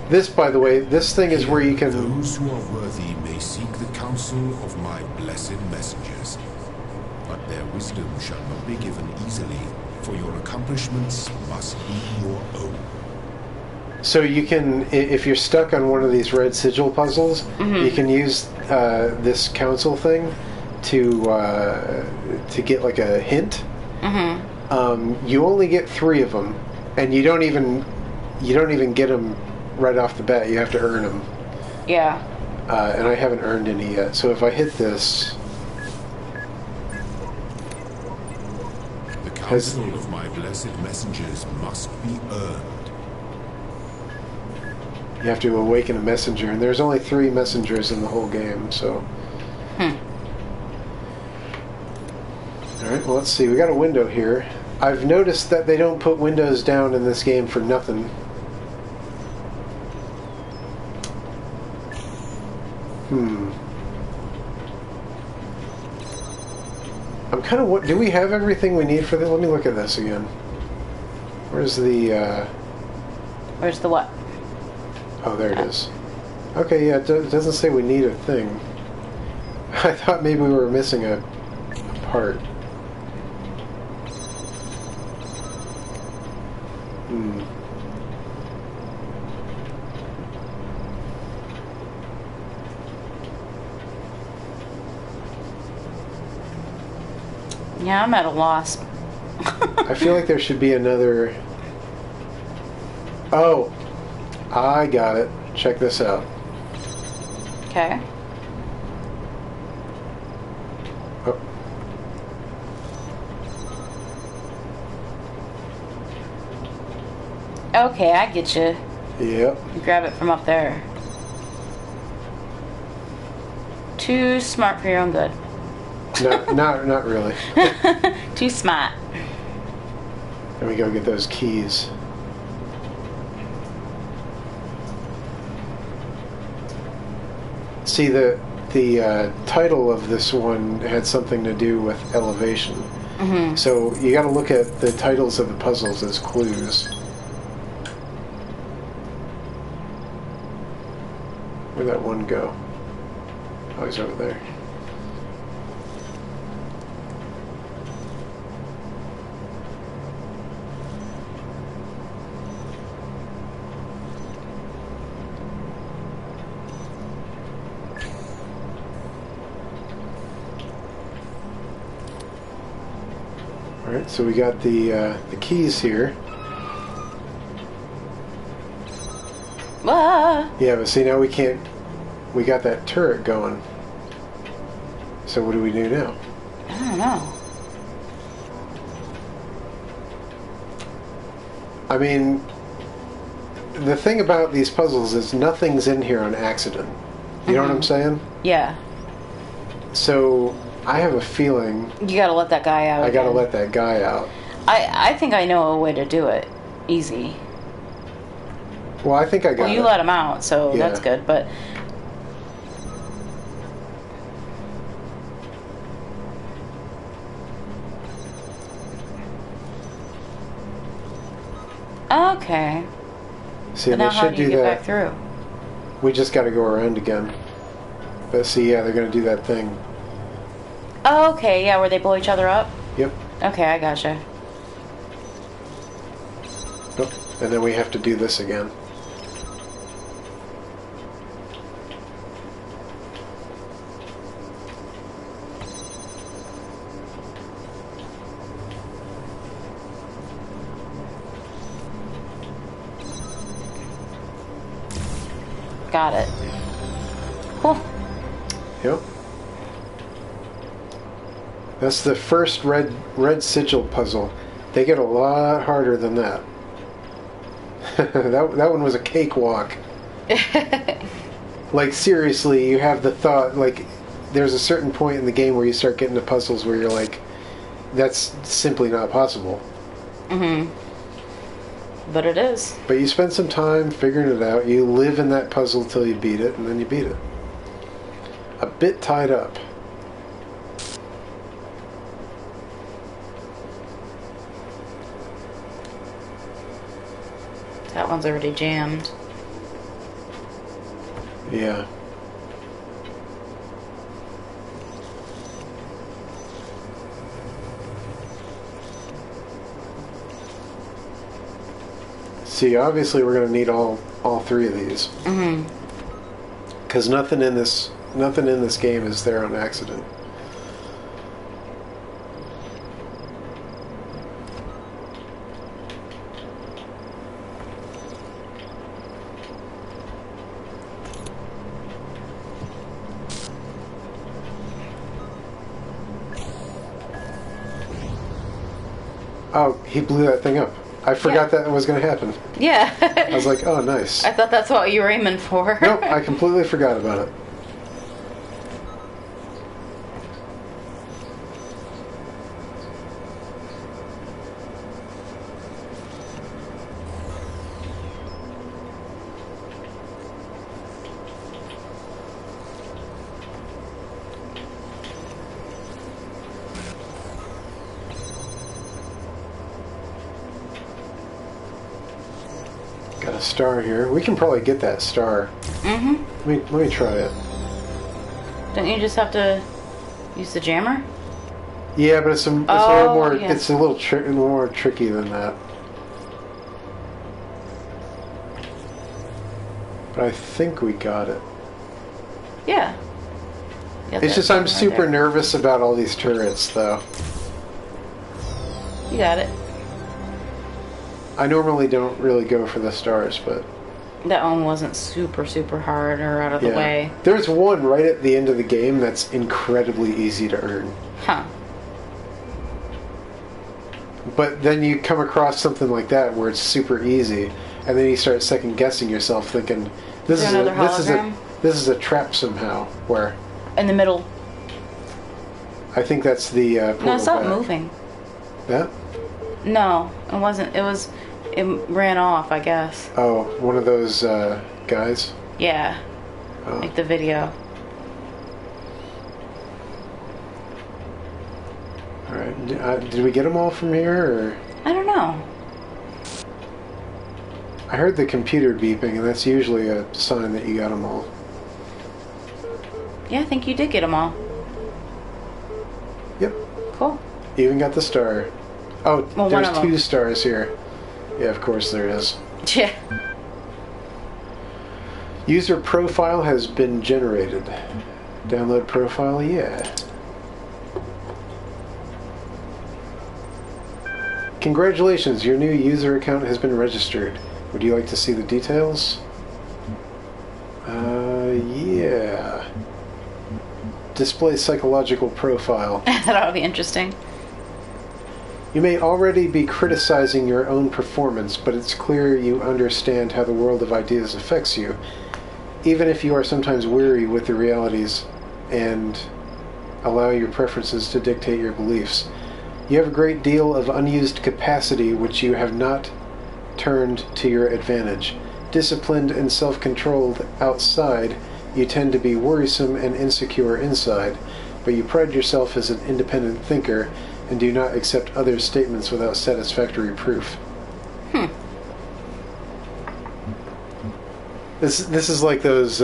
This, by the way, this thing is where you can. Those who are worthy may seek the counsel of my blessed messengers, but their wisdom shall not be given easily, for your accomplishments must be your own. So you can, if you're stuck on one of these red sigil puzzles, you can use this council thing to get like a hint. You only get 3 of them, and you don't even get them right off the bat. You have to earn them. Yeah. And I haven't earned any yet. So if I hit this, the counsel of my blessed messengers must be earned. you have to awaken a messenger, and there's only 3 messengers in the whole game. So. All right. Well, let's see. We got a window here. I've noticed that they don't put windows down in this game for nothing. I'm kind of... Do we have everything we need for this? Let me look at this again. Where's the... Where's the what? Oh, there it is. Okay, yeah, it doesn't say we need a thing. I thought maybe we were missing a part. Yeah, I'm at a loss. I feel like there should be another... Oh! I got it. Check this out. Okay. Oh. Okay, I get you. Yep. You grab it from up there. Too smart for your own good. Not really. Too smart. Then we go get those keys. See, the title of this one had something to do with elevation. So you got to look at the titles of the puzzles as clues. Where'd that one go? Oh, he's over there. Alright, so we got the keys here. Ah! Yeah, but see, now we can't... We got that turret going. So what do we do now? I don't know. I mean, the thing about these puzzles is nothing's in here on accident. You know what I'm saying? Yeah. So, I have a feeling... You gotta let that guy out. I gotta again. let that guy out. I think I know a way to do it. Easy. Well, I think I got Well, you it. let him out, so Yeah. that's good, but... Okay. See, But they now how should do you do get that. back through? We just gotta go around again. But see, yeah, they're gonna do that thing. Oh, okay, yeah, where they blow each other up? Yep. Okay, I gotcha. Nope. And then we have to do this again. Got it. Cool. Yep. That's the first red sigil puzzle. They get a lot harder than that. that one was a cakewalk. Like, seriously, you have the thought, like, there's a certain point in the game where you start getting to puzzles where you're like, that's simply not possible. Mm-hmm. But it is. But you spend some time figuring it out. You live in that puzzle till you beat it, and then you beat it. A bit tied up. That one's already jammed. Yeah. See, obviously we're going to need all three of these. Mm-hmm. Because nothing in this game is there on accident. Oh, he blew that thing up. I forgot that was going to happen. Yeah. I was like, oh, nice. I thought that's what you were aiming for. Nope, I completely forgot about it. Got a star here. We can probably get that star. Mm-hmm. Let me try it. Don't you just have to use the jammer? Yeah, but it's a little more. Yeah. It's a little more tricky than that. But I think we got it. Yeah. It's just I'm super nervous about all these turrets, though. You got it. I normally don't really go for the stars, but That one wasn't super hard or out of the way. There's one right at the end of the game that's incredibly easy to earn. Huh. But then you come across something like that where it's super easy, and then you start second guessing yourself, thinking, "This Is is there another this is a trap somehow." Where In the middle. I think that's the portal No, it's not back. moving. That? No, it wasn't. It ran off, I guess. Oh, one of those guys. Yeah. Oh. Like the video. All right. Did we get them all from here, or? I don't know. I heard the computer beeping, and that's usually a sign that you got them all. Yeah, I think you did get them all. Yep. Cool. Even got the star. Oh, Well, one there's of 2 them. stars here. Yeah, of course there is. Yeah. User profile has been generated. Download profile, yeah. Congratulations, your new user account has been registered. Would you like to see the details? Display psychological profile. That'll be interesting. You may already be criticizing your own performance, but it's clear you understand how the world of ideas affects you, even if you are sometimes weary with the realities and allow your preferences to dictate your beliefs. You have a great deal of unused capacity which you have not turned to your advantage. Disciplined and self-controlled outside, you tend to be worrisome and insecure inside, but you pride yourself as an independent thinker and do not accept others' statements without satisfactory proof. This is like those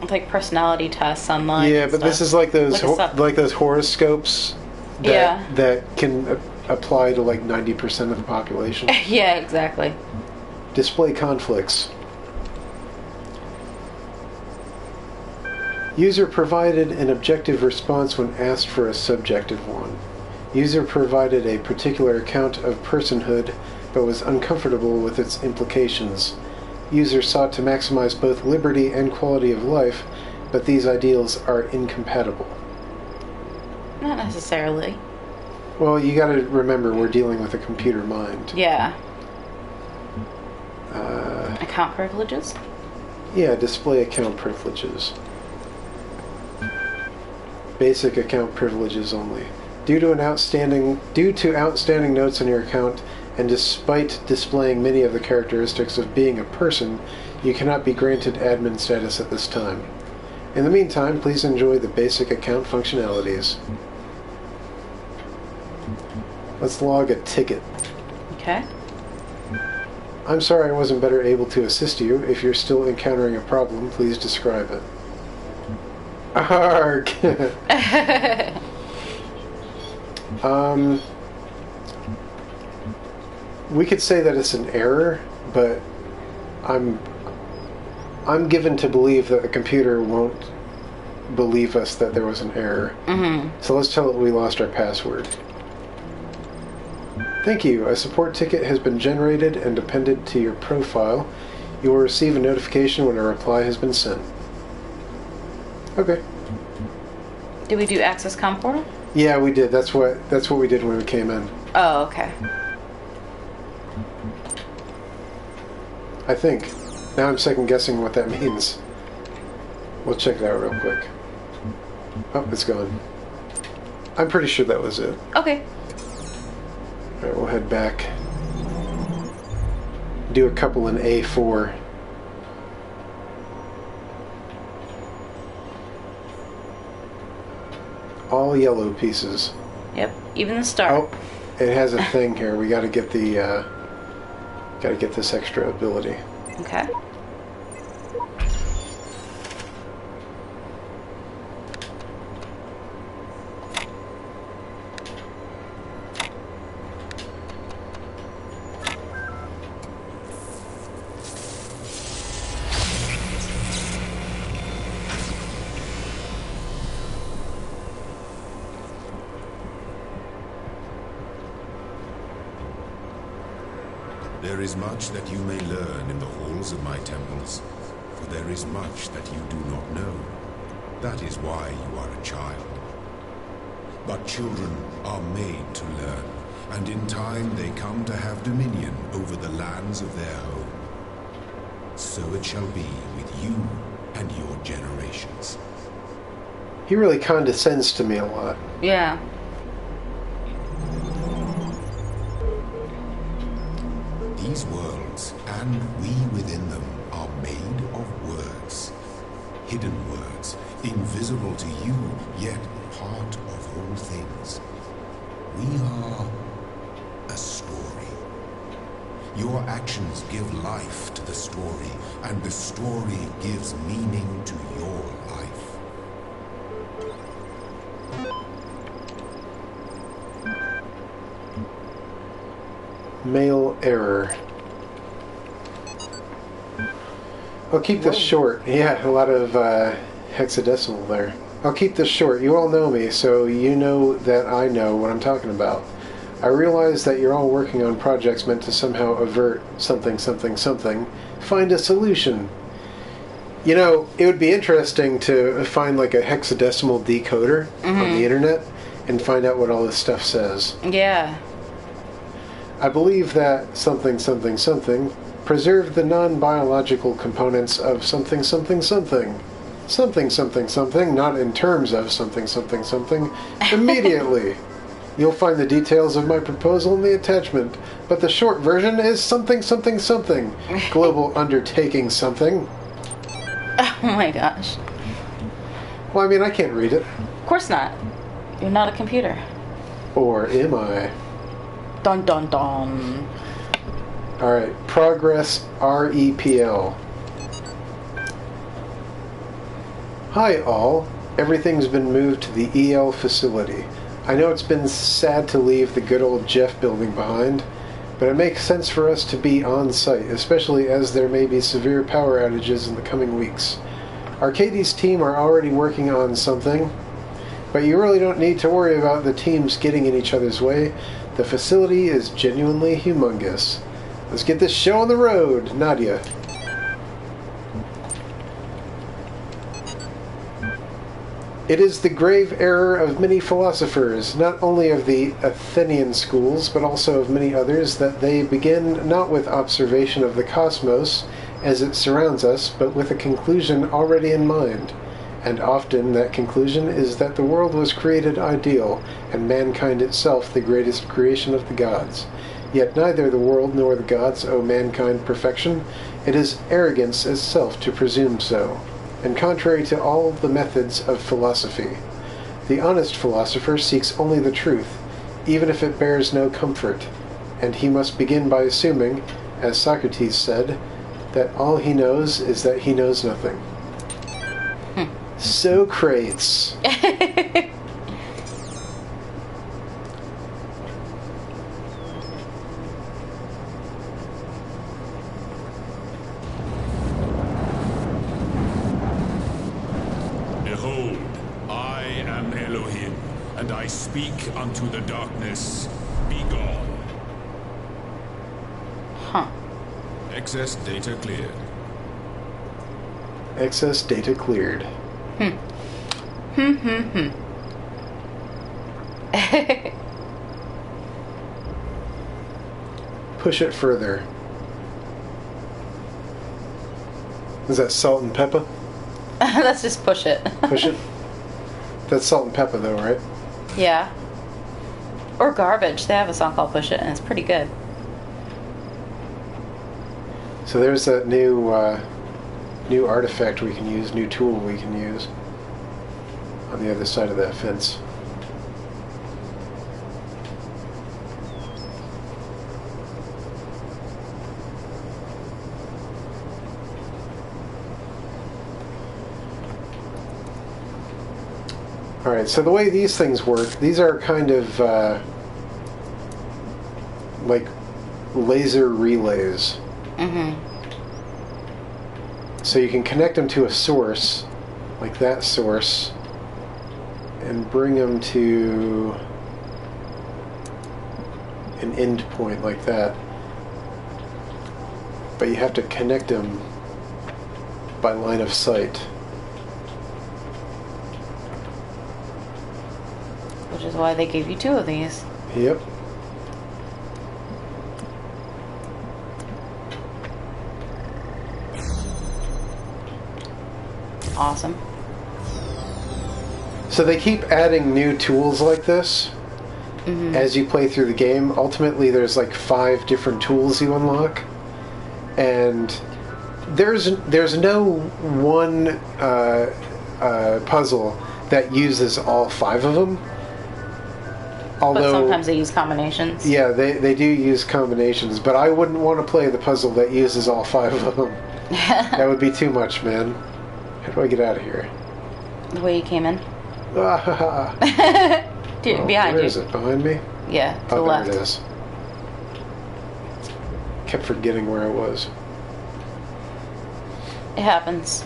Like personality tests online. yeah, and but stuff. this is like those Look us up. like those horoscopes that Yeah. that can apply to like 90% of the population. Yeah, exactly. Display conflicts. User provided an objective response when asked for a subjective one. User provided a particular account of personhood, but was uncomfortable with its implications. User sought to maximize both liberty and quality of life, but these ideals are incompatible. Not necessarily. Well, you gotta remember we're dealing with a computer mind. Yeah. Account privileges? Yeah, display account privileges. Basic account privileges only. Due to outstanding notes on your account, and despite displaying many of the characteristics of being a person, you cannot be granted admin status at this time. In the meantime, please enjoy the basic account functionalities. Let's log a ticket. Okay. I'm sorry I wasn't better able to assist you. If you're still encountering a problem, please describe it. Arg! We could say that it's an error, but I'm given to believe that the computer won't believe us that there was an error. Mm-hmm. So let's tell it we lost our password. Thank you. A support ticket has been generated and appended to your profile. You will receive a notification when a reply has been sent. Okay. Did we do Access Com Portal? Yeah, we did. That's what we did when we came in. Oh, okay. I think. Now I'm second guessing what that means. We'll check it out real quick. Oh, it's gone. I'm pretty sure that was it. Okay. Alright, we'll head back. Do a couple in A4. All yellow pieces. Yep. Even the star. Oh, it has a thing here. We gotta get the, gotta get this extra ability. Okay. There is much that you may learn in the halls of my temples, for there is much that you do not know. That is why you are a child. But children are made to learn, and in time they come to have dominion over the lands of their home. So it shall be with you and your generations. He really condescends to me a lot. Yeah. These worlds, and we within them, are made of words. Hidden words, invisible to you, yet part of all things. We are a story. Your actions give life to the story, and the story gives meaning to your life. Mail error. I'll keep this short. Yeah, a lot of hexadecimal there. I'll keep this short. You all know me, so you know that I know what I'm talking about. I realize that you're all working on projects meant to somehow avert something, something, something. Find a solution. You know, it would be interesting to find like a hexadecimal decoder on the internet and find out what all this stuff says. Yeah. I believe that something something something preserved the non-biological components of something something something. Something something something, not in terms of something something something, immediately. You'll find the details of my proposal in the attachment, but the short version is something something something. Global undertaking something. Oh my gosh. Well, I mean, I can't read it. Of course not. You're not a computer. Or am I? Dun dun dun. Alright, Progress REPL. Hi all. Everything's been moved to the EL facility. I know it's been sad to leave the good old Jeff building behind, but it makes sense for us to be on site, especially as there may be severe power outages in the coming weeks. Arcadie's team are already working on something, but you really don't need to worry about the teams getting in each other's way. The facility is genuinely humongous. Let's get this show on the road, Nadia. It is the grave error of many philosophers, not only of the Athenian schools, but also of many others, that they begin not with observation of the cosmos as it surrounds us, but with a conclusion already in mind. And often that conclusion is that the world was created ideal, and mankind itself the greatest creation of the gods. Yet neither the world nor the gods owe mankind perfection. It is arrogance itself to presume so, and contrary to all the methods of philosophy. The honest philosopher seeks only the truth, even if it bears no comfort, and he must begin by assuming, as Socrates said, that all he knows is that he knows nothing. Socrates. Behold, I am Elohim, and I speak unto the darkness, be gone. Huh. Excess data cleared. Excess data cleared. Push it further. Is that salt and pepper? Let's just push it. Push it? That's salt and pepper though, right? Yeah. Or Garbage. They have a song called Push It, and it's pretty good. So there's that new artifact we can use, new tool we can use on the other side of that fence. Alright, so the way these things work, these are kind of like laser relays. So you can connect them to a source, like that source, and bring them to an end point like that. But you have to connect them by line of sight. Which is why they gave you two of these. Yep. Awesome. So they keep adding new tools like this as you play through the game. Ultimately, there's like 5 different tools you unlock, and there's no one puzzle that uses all 5 of them. Although, but sometimes they use combinations. Yeah, they do use combinations, but I wouldn't want to play the puzzle that uses all 5 of them. That would be too much, man. How do I get out of here? The way you came in. Dude, behind where you. is it? Behind me? Yeah, to the left. There it is. Kept forgetting where it was. It happens.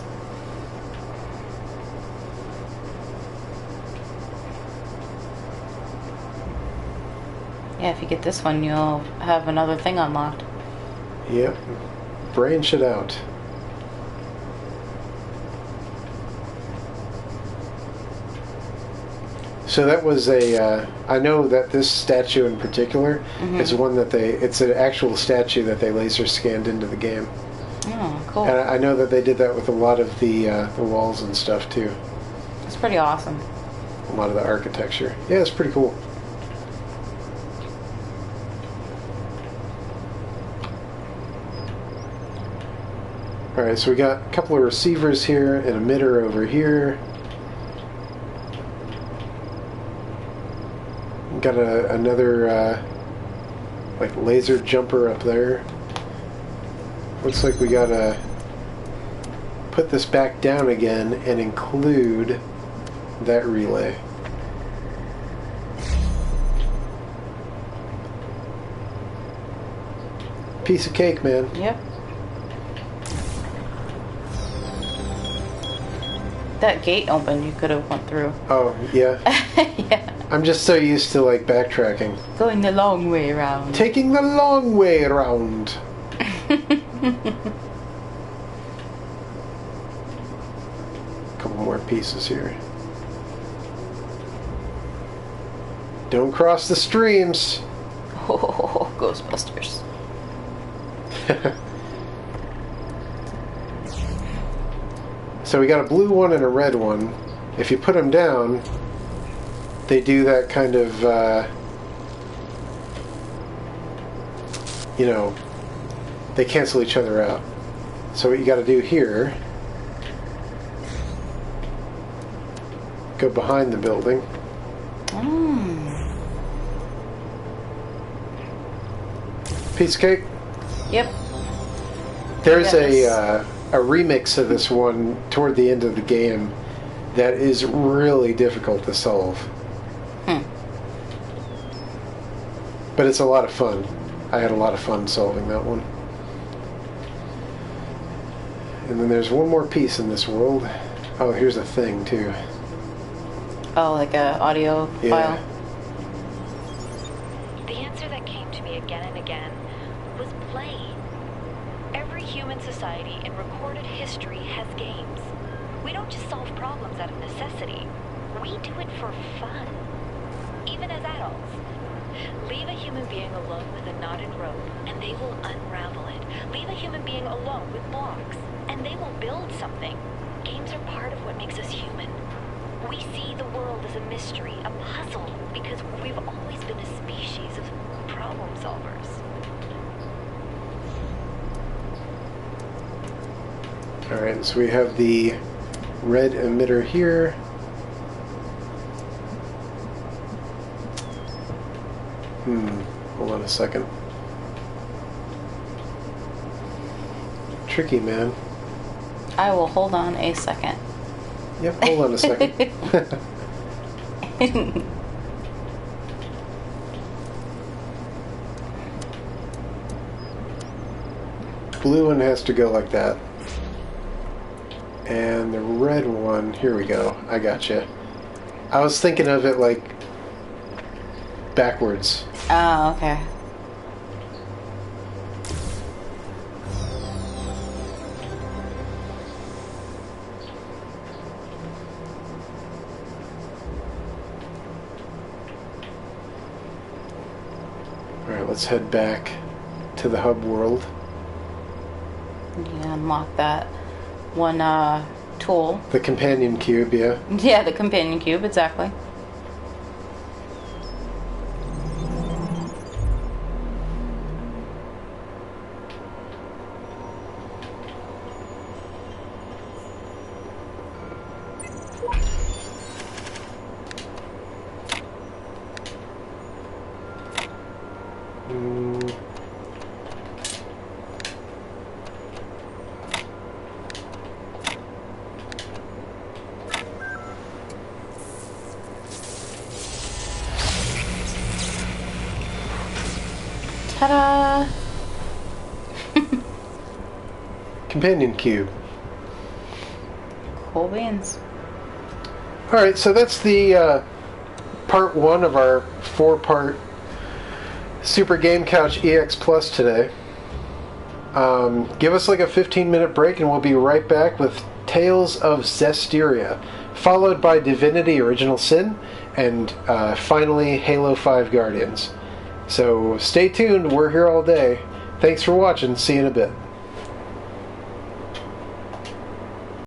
Yeah, if you get this one, you'll have another thing unlocked. Yep. Branch it out. So that was I know that this statue in particular is one that it's an actual statue that they laser scanned into the game. Oh, cool. And I know that they did that with a lot of the walls and stuff too. It's pretty awesome. A lot of the architecture. Yeah, it's pretty cool. Alright, so we got a couple of receivers here, an emitter over here. Got another like laser jumper up there. Looks like we gotta put this back down again and include that relay. Piece of cake, man. Yep. That gate opened, you could have went through. Oh, yeah. Yeah. I'm just so used to like backtracking. Going the long way around. Taking the long way around. Couple more pieces here. Don't cross the streams. Oh, Ghostbusters. So we got a blue one and a red one. If you put them down, they do that kind of, you know, they cancel each other out. So what you got to do here, go behind the building. Piece of cake. Yep. There's a remix of this one toward the end of the game that is really difficult to solve. But it's a lot of fun. I had a lot of fun solving that one. And then there's one more piece in this world. Oh, here's a thing too. Oh, like a audio file? The answer that came to me again and again was plain. Every human society in recorded history has games. We don't just solve problems out of necessity. We do it for fun. Even as adults. Leave a human being alone with a knotted rope, and they will unravel it. Leave a human being alone with blocks, and they will build something. Games are part of what makes us human. We see the world as a mystery, a puzzle, because we've always been a species of problem solvers. Alright, so we have the red emitter here. Hold on a second. Tricky, man. I will hold on a second. Yep, hold on a second. Blue one has to go like that. And the red one, here we go. I gotcha. I was thinking of it like backwards. Oh, okay. Alright, let's head back to the hub world. Yeah, unlock that one tool. The companion cube, yeah. Yeah, the companion cube, exactly. Ta-da! Companion cube. Cool beans. Alright, so that's the part one of our 4-part Super Game Couch EX Plus today. Give us like a 15-minute break and we'll be right back with Tales of Zestiria, followed by Divinity Original Sin, and finally Halo 5 Guardians. So stay tuned, we're here all day. Thanks for watching, see you in a bit.